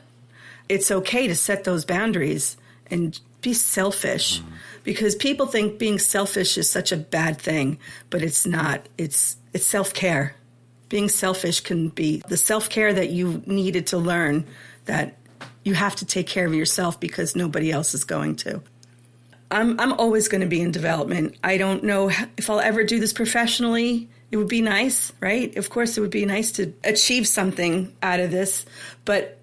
It's okay to set those boundaries and be selfish because people think being selfish is such a bad thing, but it's not. It's self-care. Being selfish can be the self-care that you needed to learn that you have to take care of yourself because nobody else is going to. I'm always going to be in development. I don't know if I'll ever do this professionally. It would be nice, right? Of course, it would be nice to achieve something out of this, but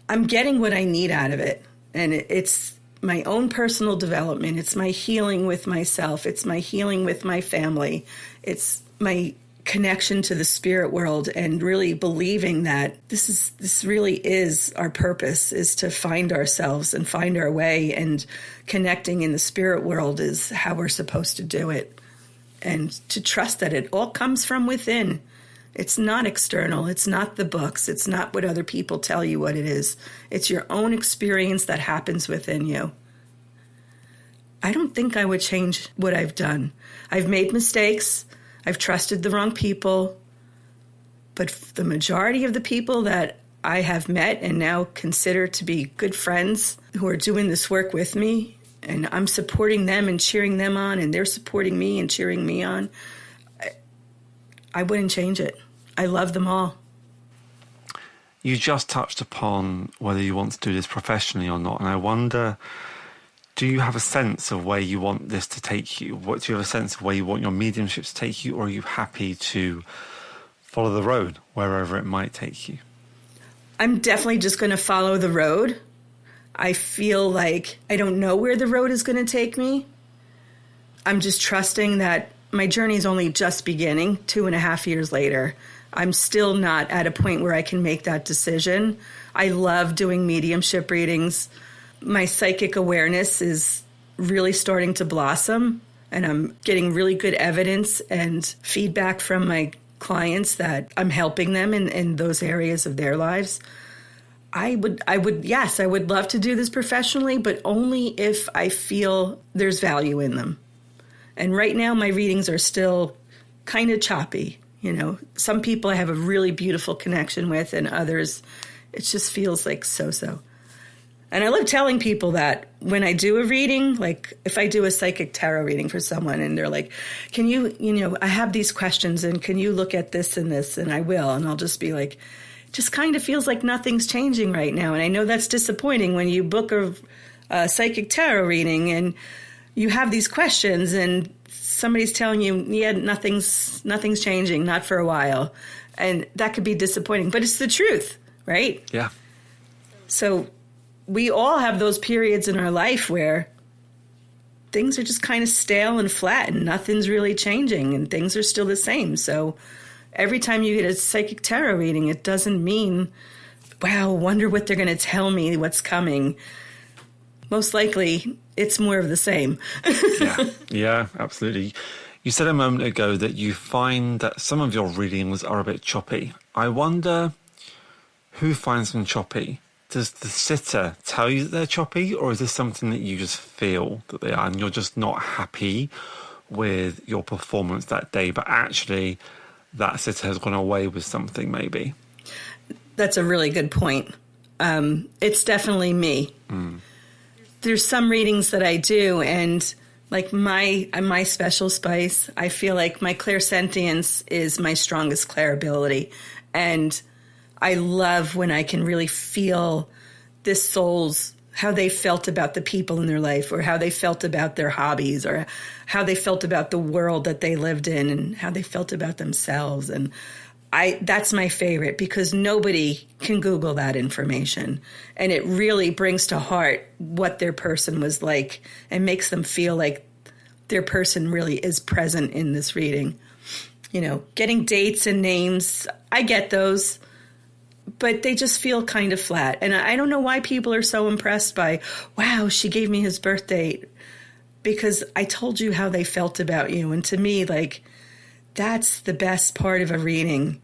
I'm getting what I need out of it. And it's my own personal development. It's my healing with myself. It's my healing with my family. It's my connection to the spirit world and really believing that this really is our purpose, is to find ourselves and find our way, and connecting in the spirit world is how we're supposed to do it. And to trust that it all comes from within. It's not external. It's not the books. It's not what other people tell you what it is. It's your own experience that happens within you. I don't think I would change what I've done. I've made mistakes. I've trusted the wrong people. But the majority of the people that I have met and now consider to be good friends who are doing this work with me, and I'm supporting them and cheering them on, and they're supporting me and cheering me on, I wouldn't change it. I love them all. You just touched upon whether you want to do this professionally or not, and I wonder, do you have a sense of where you want this to take you? Do you have a sense of where you want your mediumship to take you, or are you happy to follow the road wherever it might take you? I'm definitely just going to follow the road. I feel like I don't know where the road is going to take me. I'm just trusting that my journey is only just beginning 2.5 years later. I'm still not at a point where I can make that decision. I love doing mediumship readings. My psychic awareness is really starting to blossom, and I'm getting really good evidence and feedback from my clients that I'm helping them in those areas of their lives. I would love to do this professionally, but only if I feel there's value in them. And right now my readings are still kind of choppy. You know, some people I have a really beautiful connection with, and others it just feels like so-so. And I love telling people that when I do a reading, like if I do a psychic tarot reading for someone and they're like, can you, I have these questions and can you look at this and this? And I will. And I'll just be like, just kind of feels like nothing's changing right now. And I know that's disappointing when you book a psychic tarot reading and you have these questions and somebody's telling you, yeah, nothing's changing, not for a while. And that could be disappointing, but it's the truth, right? Yeah. So we all have those periods in our life where things are just kind of stale and flat and nothing's really changing and things are still the same. So every time you get a psychic tarot reading, it doesn't mean, wow, wonder what they're going to tell me, what's coming. Most likely, it's more of the same. Yeah, absolutely. You said a moment ago that you find that some of your readings are a bit choppy. I wonder who finds them choppy. Does the sitter tell you that they're choppy, or is this something that you just feel that they are and you're just not happy with your performance that day, but actually that sitter has gone away with something maybe? That's a really good point. It's definitely me. There's some readings that I do, and like my special spice, I feel like my clairsentience is my strongest clair ability. And I love when I can really feel this soul's, how they felt about the people in their life, or how they felt about their hobbies, or how they felt about the world that they lived in, and how they felt about themselves. And that's my favorite, because nobody can Google that information. And it really brings to heart what their person was like and makes them feel like their person really is present in this reading. You know, getting dates and names, I get those, but they just feel kind of flat. And I don't know why people are so impressed by, wow, she gave me his birth date, because I told you how they felt about you. And to me, like, that's the best part of a reading.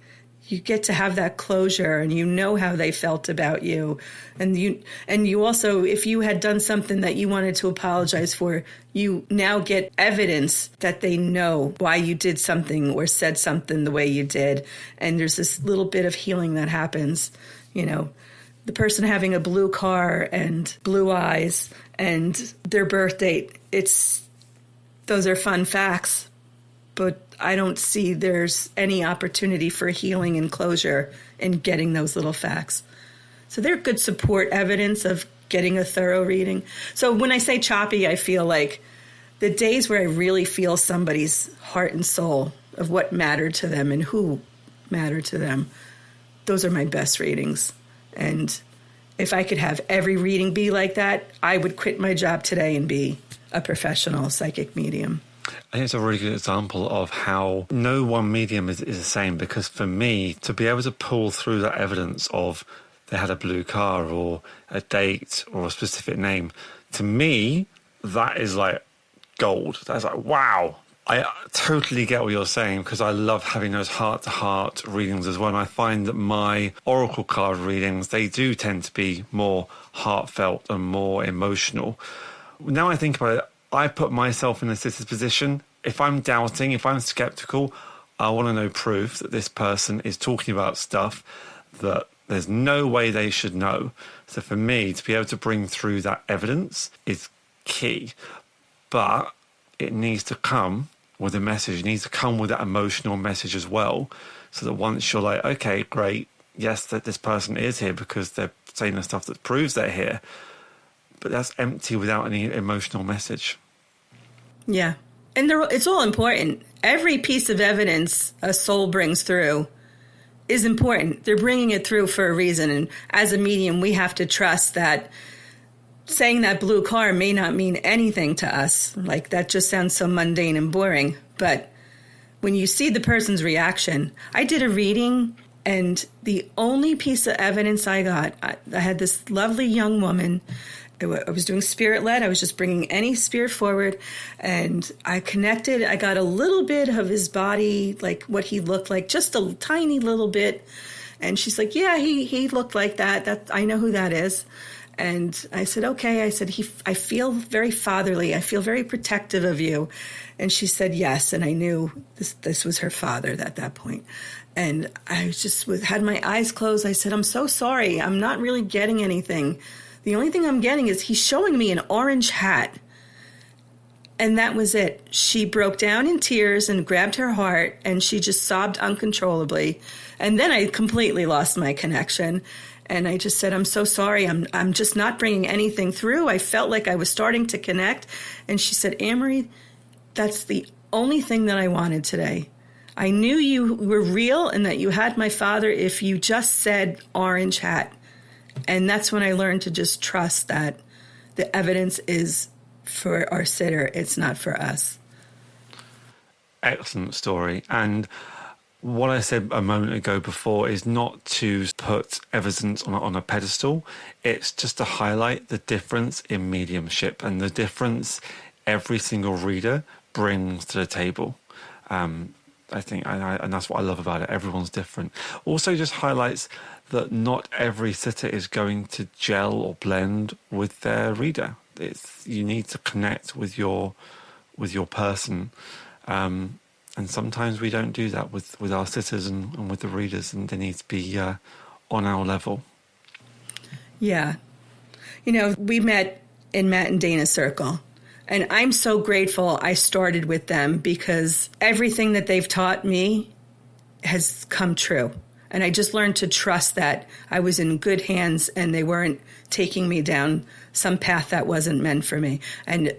You get to have that closure, and you know how they felt about you. And you also, if you had done something that you wanted to apologize for, you now get evidence that they know why you did something or said something the way you did. And there's this little bit of healing that happens. You know, the person having a blue car and blue eyes and their birth date, those are fun facts. But I don't see there's any opportunity for healing and closure in getting those little facts. So they're good support evidence of getting a thorough reading. So when I say choppy, I feel like the days where I really feel somebody's heart and soul of what mattered to them and who mattered to them, those are my best readings. And if I could have every reading be like that, I would quit my job today and be a professional psychic medium. I think it's a really good example of how no one medium is the same, because for me, to be able to pull through that evidence of they had a blue car or a date or a specific name, to me, that is like gold. That's like, wow. I totally get what you're saying, because I love having those heart-to-heart readings as well. And I find that my oracle card readings, they do tend to be more heartfelt and more emotional. Now I think about it, I put myself in the sister's position. If I'm doubting, if I'm skeptical, I want to know proof that this person is talking about stuff that there's no way they should know. So for me, to be able to bring through that evidence is key. But it needs to come with a message. It needs to come with that emotional message as well. So that once you're like, okay, great, yes, that this person is here because they're saying the stuff that proves they're here. But that's empty without any emotional message. Yeah. And it's all important. Every piece of evidence a soul brings through is important. They're bringing it through for a reason. And as a medium, we have to trust that saying that blue car may not mean anything to us. Like, that just sounds so mundane and boring. But when you see the person's reaction, I did a reading, and the only piece of evidence I got, I had this lovely young woman. I was doing spirit-led. I was just bringing any spirit forward, and I connected. I got a little bit of his body, like what he looked like, just a tiny little bit. And she's like, yeah, he looked like that. That I know who that is. And I said, okay. I said, I feel very fatherly. I feel very protective of you. And she said, yes. And I knew this was her father at that point. And I just had my eyes closed. I said, I'm so sorry. I'm not really getting anything. The only thing I'm getting is he's showing me an orange hat. And that was it. She broke down in tears and grabbed her heart, and she just sobbed uncontrollably. And then I completely lost my connection. And I just said, I'm so sorry. I'm just not bringing anything through. I felt like I was starting to connect. And she said, AnneMarie, that's the only thing that I wanted today. I knew you were real and that you had my father if you just said orange hat. And that's when I learned to just trust that the evidence is for our sitter. It's not for us. Excellent story. And what I said a moment ago before is not to put evidence on a pedestal. It's just to highlight the difference in mediumship and the difference every single reader brings to the table. I think, and that's what I love about it. Everyone's different. Also just highlights that not every sitter is going to gel or blend with their reader. You need to connect with your person. And sometimes we don't do that with our sitters and with the readers, and they need to be on our level. Yeah. You know, we met in Matt and Dana's circle. And I'm so grateful I started with them, because everything that they've taught me has come true. And I just learned to trust that I was in good hands and they weren't taking me down some path that wasn't meant for me. And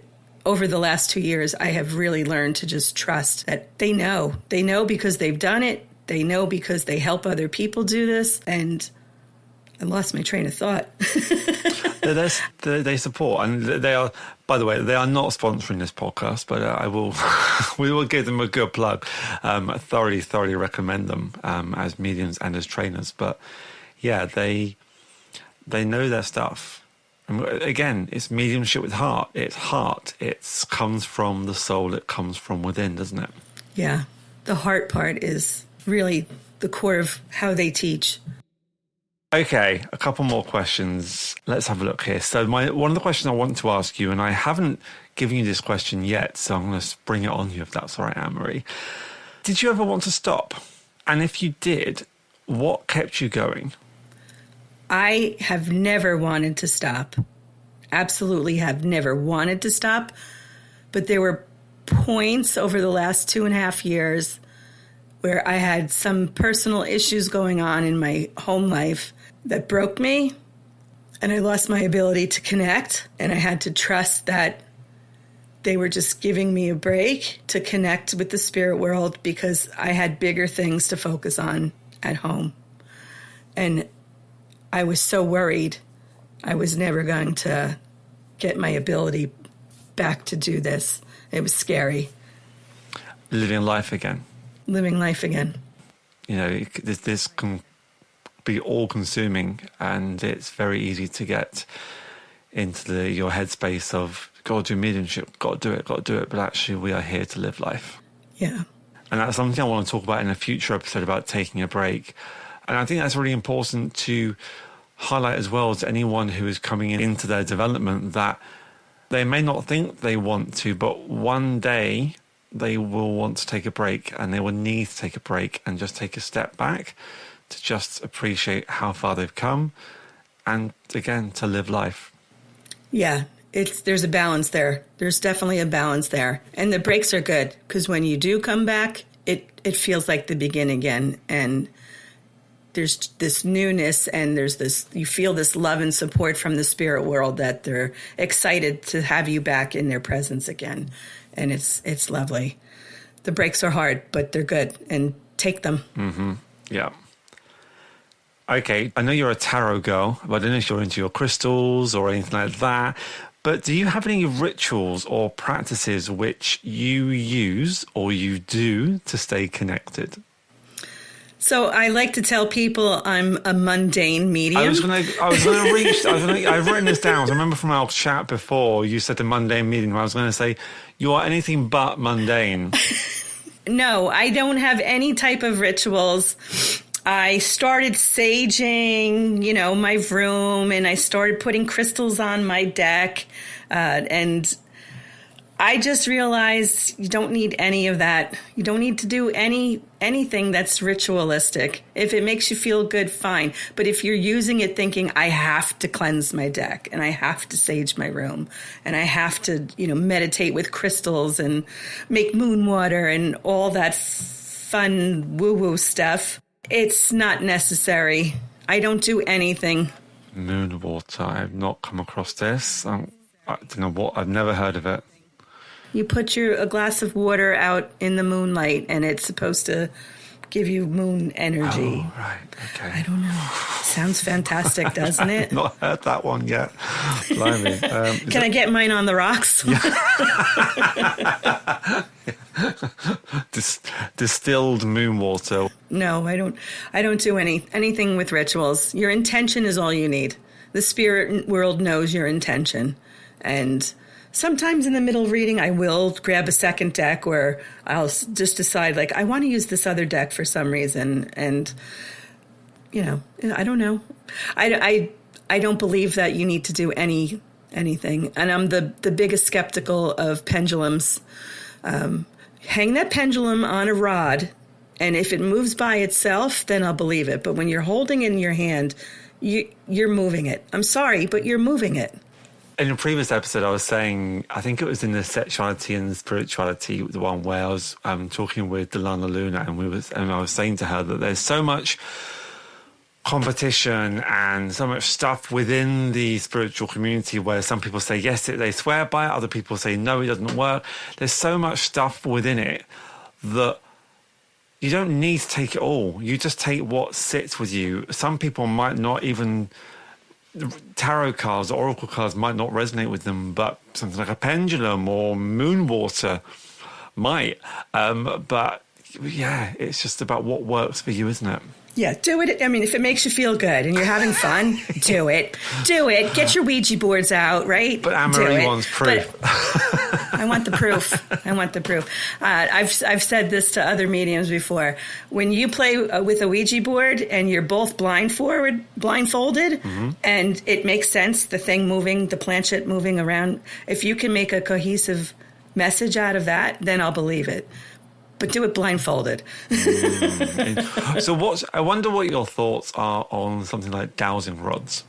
over the last 2 years, I have really learned to just trust that they know. They know because they've done it. They know because they help other people do this. And I lost my train of thought. They support, and they are, by the way, they are not sponsoring this podcast, but we will give them a good plug. I thoroughly recommend them as mediums and as trainers. But yeah, they know their stuff. And again, it's mediumship with heart. It's heart. It comes from the soul. It comes from within, doesn't it? Yeah, the heart part is really the core of how they teach. Okay, a couple more questions. Let's have a look here. So one of the questions I want to ask you, and I haven't given you this question yet, so I'm going to spring it on you if that's all right, AnneMarie. Did you ever want to stop? And if you did, what kept you going? I have never wanted to stop. Absolutely have never wanted to stop. But there were points over the last 2.5 years where I had some personal issues going on in my home life that broke me, and I lost my ability to connect, and I had to trust that they were just giving me a break to connect with the spirit world because I had bigger things to focus on at home. And I was so worried I was never going to get my ability back to do this. It was scary. Living life again. Living life again. You know, this can be all-consuming, and it's very easy to get into your headspace of, got to do mediumship, got to do it. But actually, we are here to live life. Yeah. And that's something I want to talk about in a future episode about taking a break. And I think that's really important to highlight as well to anyone who is coming into their development, that they may not think they want to, but one day they will want to take a break, and they will need to take a break and just take a step back to just appreciate how far they've come, and again, to live life. Yeah, there's a balance there. There's definitely a balance there. And the breaks are good, because when you do come back, it feels like the beginning again. And there's this newness, and you feel this love and support from the spirit world that they're excited to have you back in their presence again. And it's lovely. The breaks are hard, but they're good, and take them. Mm-hmm. Yeah. Okay, I know you're a tarot girl, but I don't know if you're into your crystals or anything like that. But do you have any rituals or practices which you use or you do to stay connected? So I like to tell people I'm a mundane medium. I've written this down. I remember from our chat before, you said the mundane medium. I was going to say, you are anything but mundane. No, I don't have any type of rituals. I started saging, my room, and I started putting crystals on my deck. And I just realized you don't need any of that. You don't need to do anything that's ritualistic. If it makes you feel good, fine. But if you're using it thinking, I have to cleanse my deck, and I have to sage my room, and I have to, meditate with crystals and make moon water and all that fun woo-woo stuff, it's not necessary. I don't do anything. Moon water. I've not come across this. I don't know what. I've never heard of it. You put a glass of water out in the moonlight, and it's supposed to give you moon energy. Oh, right. Okay. I don't know. Sounds fantastic, doesn't it? I've not heard that one yet. Blimey. Can I get mine on the rocks? Yeah. Distilled moon water. No, I don't do anything with rituals. Your intention is all you need. The spirit world knows your intention. And sometimes in the middle of reading, I will grab a second deck, or I'll just decide, I want to use this other deck for some reason. And, I don't know. I don't believe that you need to do anything. And I'm the biggest skeptical of pendulums. Hang that pendulum on a rod, and if it moves by itself, then I'll believe it. But when you're holding it in your hand, you're moving it. I'm sorry, but you're moving it. In a previous episode, I was saying, I think it was in the sexuality and spirituality, the one where I was talking with Delana Luna, and I was saying to her that there's so much competition and so much stuff within the spiritual community where some people say yes, they swear by it, other people say no, it doesn't work. There's so much stuff within it that you don't need to take it all. You just take what sits with you. Some people might not even, tarot cards or oracle cards might not resonate with them, but something like a pendulum or moon water might. But yeah, it's just about what works for you, isn't it? Yeah, do it. I mean, if it makes you feel good and you're having fun, do it. Do it. Get your Ouija boards out, right? But AnneMarie wants proof. I want the proof. I want the proof. I've said this to other mediums before. When you play with a Ouija board and you're both blindfolded, and it makes sense, the thing moving, the planchette moving around, if you can make a cohesive message out of that, then I'll believe it. But do it blindfolded. So I wonder what your thoughts are on something like dowsing rods.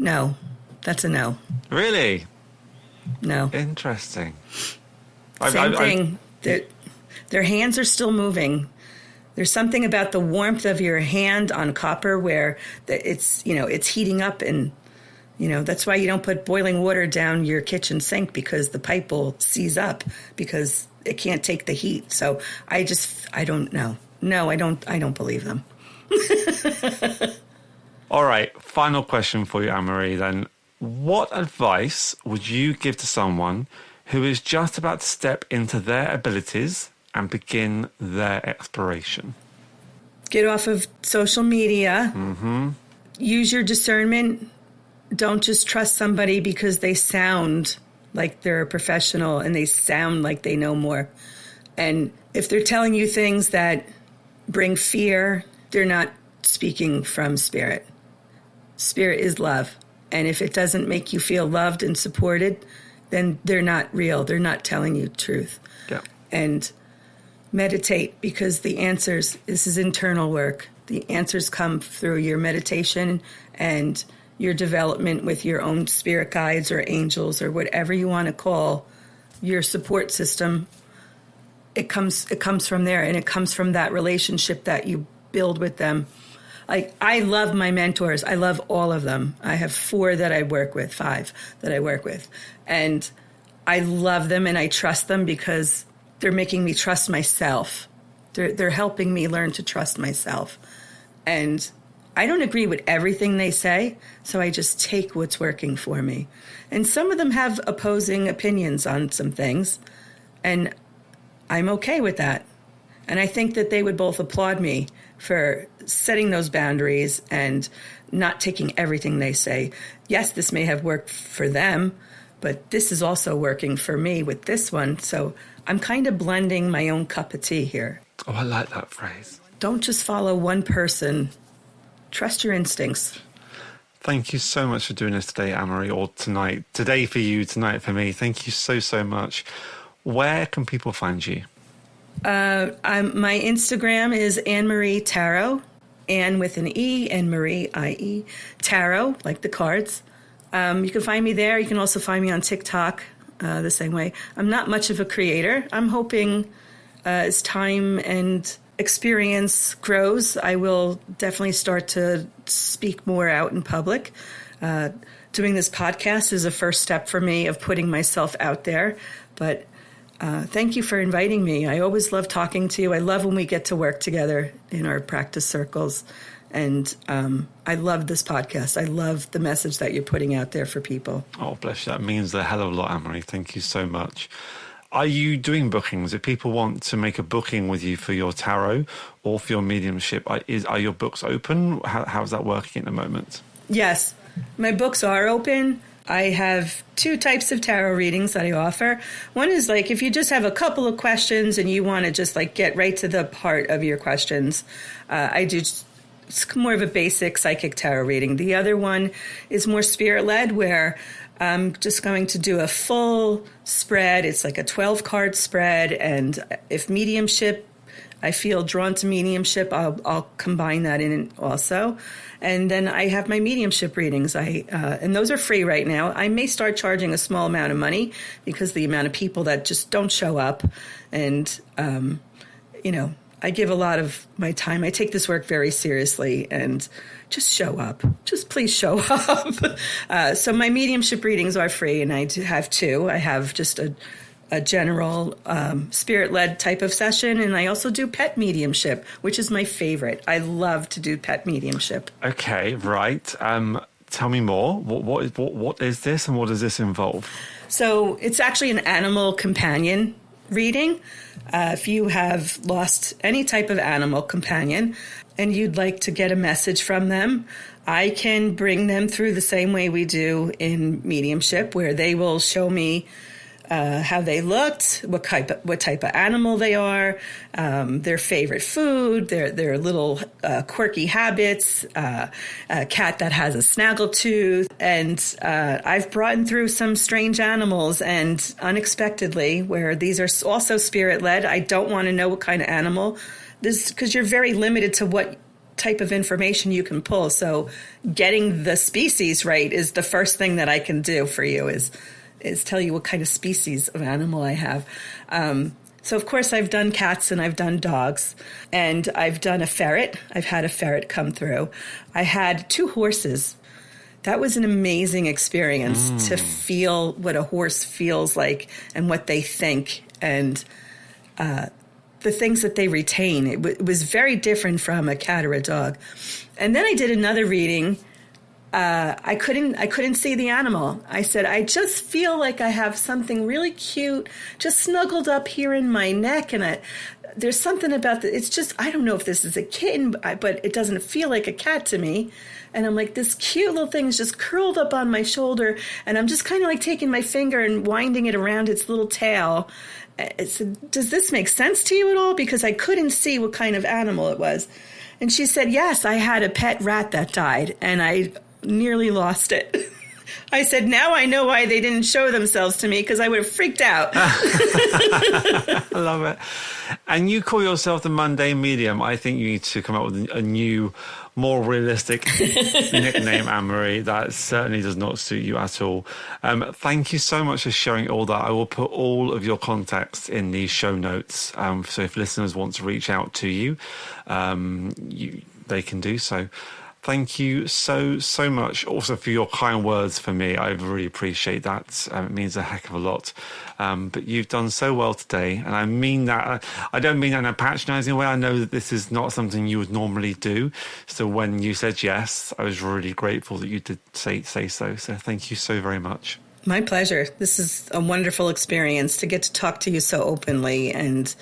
No, that's a no. Really? No. Interesting. Same thing. Their hands are still moving. There's something about the warmth of your hand on copper where it's heating up, and that's why you don't put boiling water down your kitchen sink, because the pipe will seize up because it can't take the heat. So I don't know. No, I don't believe them. All right. Final question for you, AnneMarie, then. What advice would you give to someone who is just about to step into their abilities and begin their exploration? Get off of social media. Mm-hmm. Use your discernment. Don't just trust somebody because they sound like they're a professional and they sound like they know more. And if they're telling you things that bring fear, they're not speaking from spirit. Spirit is love. And if it doesn't make you feel loved and supported, then they're not real. They're not telling you truth. Yeah. And meditate, because the answers, this is internal work. The answers come through your meditation and your development with your own spirit guides or angels or whatever you want to call your support system. It comes from there, and it comes from that relationship that you build with them. Like, I love my mentors. I love all of them. I have 5 that I work with. And I love them and I trust them because they're making me trust myself. They're helping me learn to trust myself. And I don't agree with everything they say, so I just take what's working for me. And some of them have opposing opinions on some things, and I'm okay with that. And I think that they would both applaud me for setting those boundaries and not taking everything they say. Yes, this may have worked for them, but this is also working for me with this one. So I'm kind of blending my own cup of tea here. Oh, I like that phrase. Don't just follow one person. Trust your instincts. Thank you so much for doing this today, AnneMarie, or tonight. Today for you, tonight for me. Thank you so, so much. Where can people find you? My Instagram is AnneMarie Tarot, Anne with an E, and Marie, I-E, Tarot, like the cards. You can find me there. You can also find me on TikTok the same way. I'm not much of a creator. I'm hoping as time and experience grows, I will definitely start to speak more out in public. Doing this podcast is a first step for me of putting myself out there. But thank you for inviting me. I always love talking to you. I love when we get to work together in our practice circles. And I love this podcast. I love the message that you're putting out there for people. Oh, bless you. That means a hell of a lot, AnneMarie. Thank you so much. Are you doing bookings? If people want to make a booking with you for your tarot or for your mediumship, are your books open? How's that working at the moment? Yes, my books are open. I have 2 types of tarot readings that I offer. One is like if you just have a couple of questions and you want to just like get right to the heart of your questions. I do. It's more of a basic psychic tarot reading. The other one is more spirit-led, where I'm just going to do a full spread. It's like a 12-card spread, and if mediumship, I feel drawn to mediumship, I'll combine that in also. And then I have my mediumship readings. And those are free right now. I may start charging a small amount of money because the amount of people that just don't show up. And, I give a lot of my time. I take this work very seriously, and just show up. Just please show up. So my mediumship readings are free, and I do have two. I have just a general spirit-led type of session, and I also do pet mediumship, which is my favorite. I love to do pet mediumship. Okay, right. Tell me more. What is this, and what does this involve? So it's actually an animal companion reading. If you have lost any type of animal companion and you'd like to get a message from them, I can bring them through the same way we do in mediumship, where they will show me how they looked, what type of animal they are, their favorite food, their little quirky habits, a cat that has a snaggletooth. And I've brought in through some strange animals, and unexpectedly, where these are also spirit-led, I don't want to know what kind of animal, because you're very limited to what type of information you can pull. So getting the species right is the first thing that I can do for you, is tell you what kind of species of animal I have. So, of course, I've done cats and I've done dogs, and I've done a ferret. I've had a ferret come through. I had 2 horses. That was an amazing experience to feel what a horse feels like and what they think, and the things that they retain. It was very different from a cat or a dog. And then I did another reading. I couldn't see the animal. I said, I just feel like I have something really cute just snuggled up here in my neck, and there's something about it's just, I don't know if this is a kitten, but it doesn't feel like a cat to me. And I'm like, this cute little thing is just curled up on my shoulder, and I'm just kind of like taking my finger and winding it around its little tail. I said, does this make sense to you at all? Because I couldn't see what kind of animal it was. And she said, yes, I had a pet rat that died, and I nearly lost it. I said, now I know why they didn't show themselves to me, because I would have freaked out. I love it. And you call yourself the mundane medium. I think you need to come up with a new, more realistic nickname, AnneMarie. That certainly does not suit you at all. Thank you so much for sharing all that. I will put all of your contacts in the show notes. So if listeners want to reach out to you, they can do so. Thank you so much also for your kind words for me. I really appreciate that. It means a heck of a lot. But you've done so well today, and I mean that. I don't mean that in a patronising way. I know that this is not something you would normally do. So when you said yes, I was really grateful that you did say so. So thank you so very much. My pleasure. This is a wonderful experience to get to talk to you so openly, and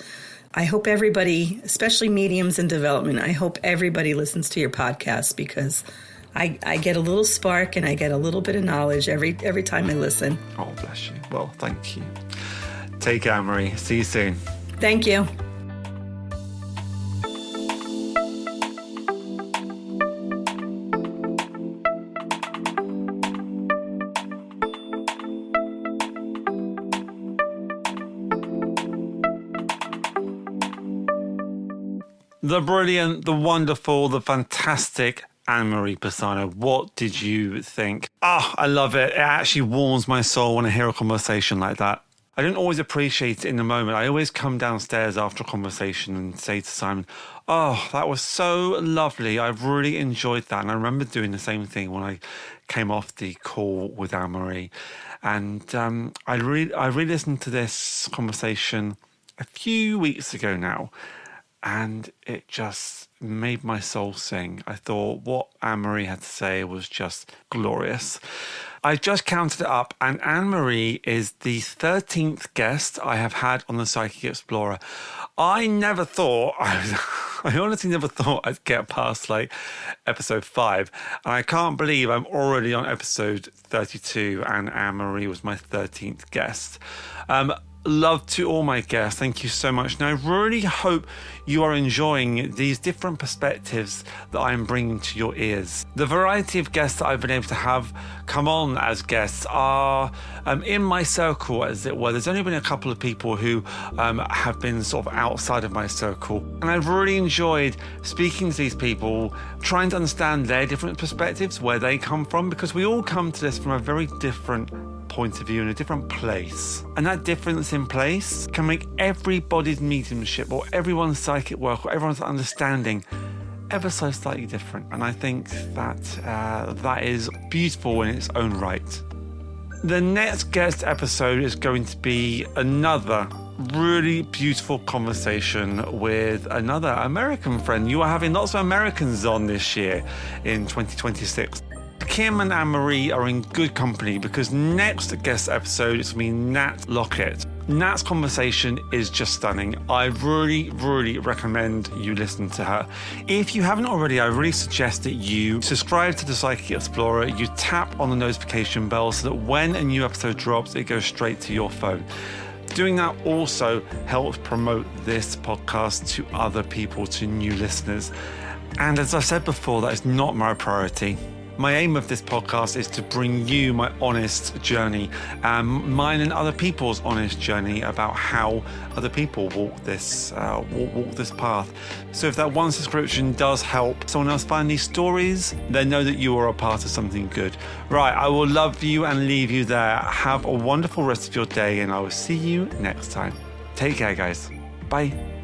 I hope everybody, especially mediums in development, I hope everybody listens to your podcast, because I get a little spark and I get a little bit of knowledge every time I listen. Oh, bless you. Well, thank you. Take care, AnneMarie. See you soon. Thank you. The brilliant, the wonderful, the fantastic AnneMarie Pisano. What did you think? I love it. It actually warms my soul when I hear a conversation like that. I don't always appreciate it in the moment. I always come downstairs after a conversation and say to Simon, oh, that was so lovely. I've really enjoyed that. And I remember doing the same thing when I came off the call with AnneMarie. And I re-listened to this conversation a few weeks ago now, and it just made my soul sing. I thought what AnneMarie had to say was just glorious. I just counted it up, and AnneMarie is the 13th guest I have had on the Psychic Explorer. I honestly never thought I'd get past like episode 5, and I can't believe I'm already on episode 32, and AnneMarie was my 13th guest. Love to all my guests. Thank you so much. Now, I really hope you are enjoying these different perspectives that I'm bringing to your ears. The variety of guests that I've been able to have come on as guests are in my circle, as it were. There's only been a couple of people who have been sort of outside of my circle. And I've really enjoyed speaking to these people, trying to understand their different perspectives, where they come from, because we all come to this from a very different point point of view in a different place. And that difference in place can make everybody's mediumship or everyone's psychic work or everyone's understanding ever so slightly different. And I think that that is beautiful in its own right. The next guest episode is going to be another really beautiful conversation with another American friend. You are having lots of Americans on this year in 2026. Kim and AnneMarie are in good company because next guest episode is going to be Nat Lockett. Nat's conversation is just stunning. I really, really recommend you listen to her. If you haven't already, I really suggest that you subscribe to the Psychic Explorer. You tap on the notification bell so that when a new episode drops, it goes straight to your phone. Doing that also helps promote this podcast to other people, to new listeners. And as I said before, that is not my priority. My aim of this podcast is to bring you my honest journey, mine and other people's honest journey about how other people walk this path. So if that one subscription does help someone else find these stories, then know that you are a part of something good. Right, I will love you and leave you there. Have a wonderful rest of your day, and I will see you next time. Take care, guys. Bye.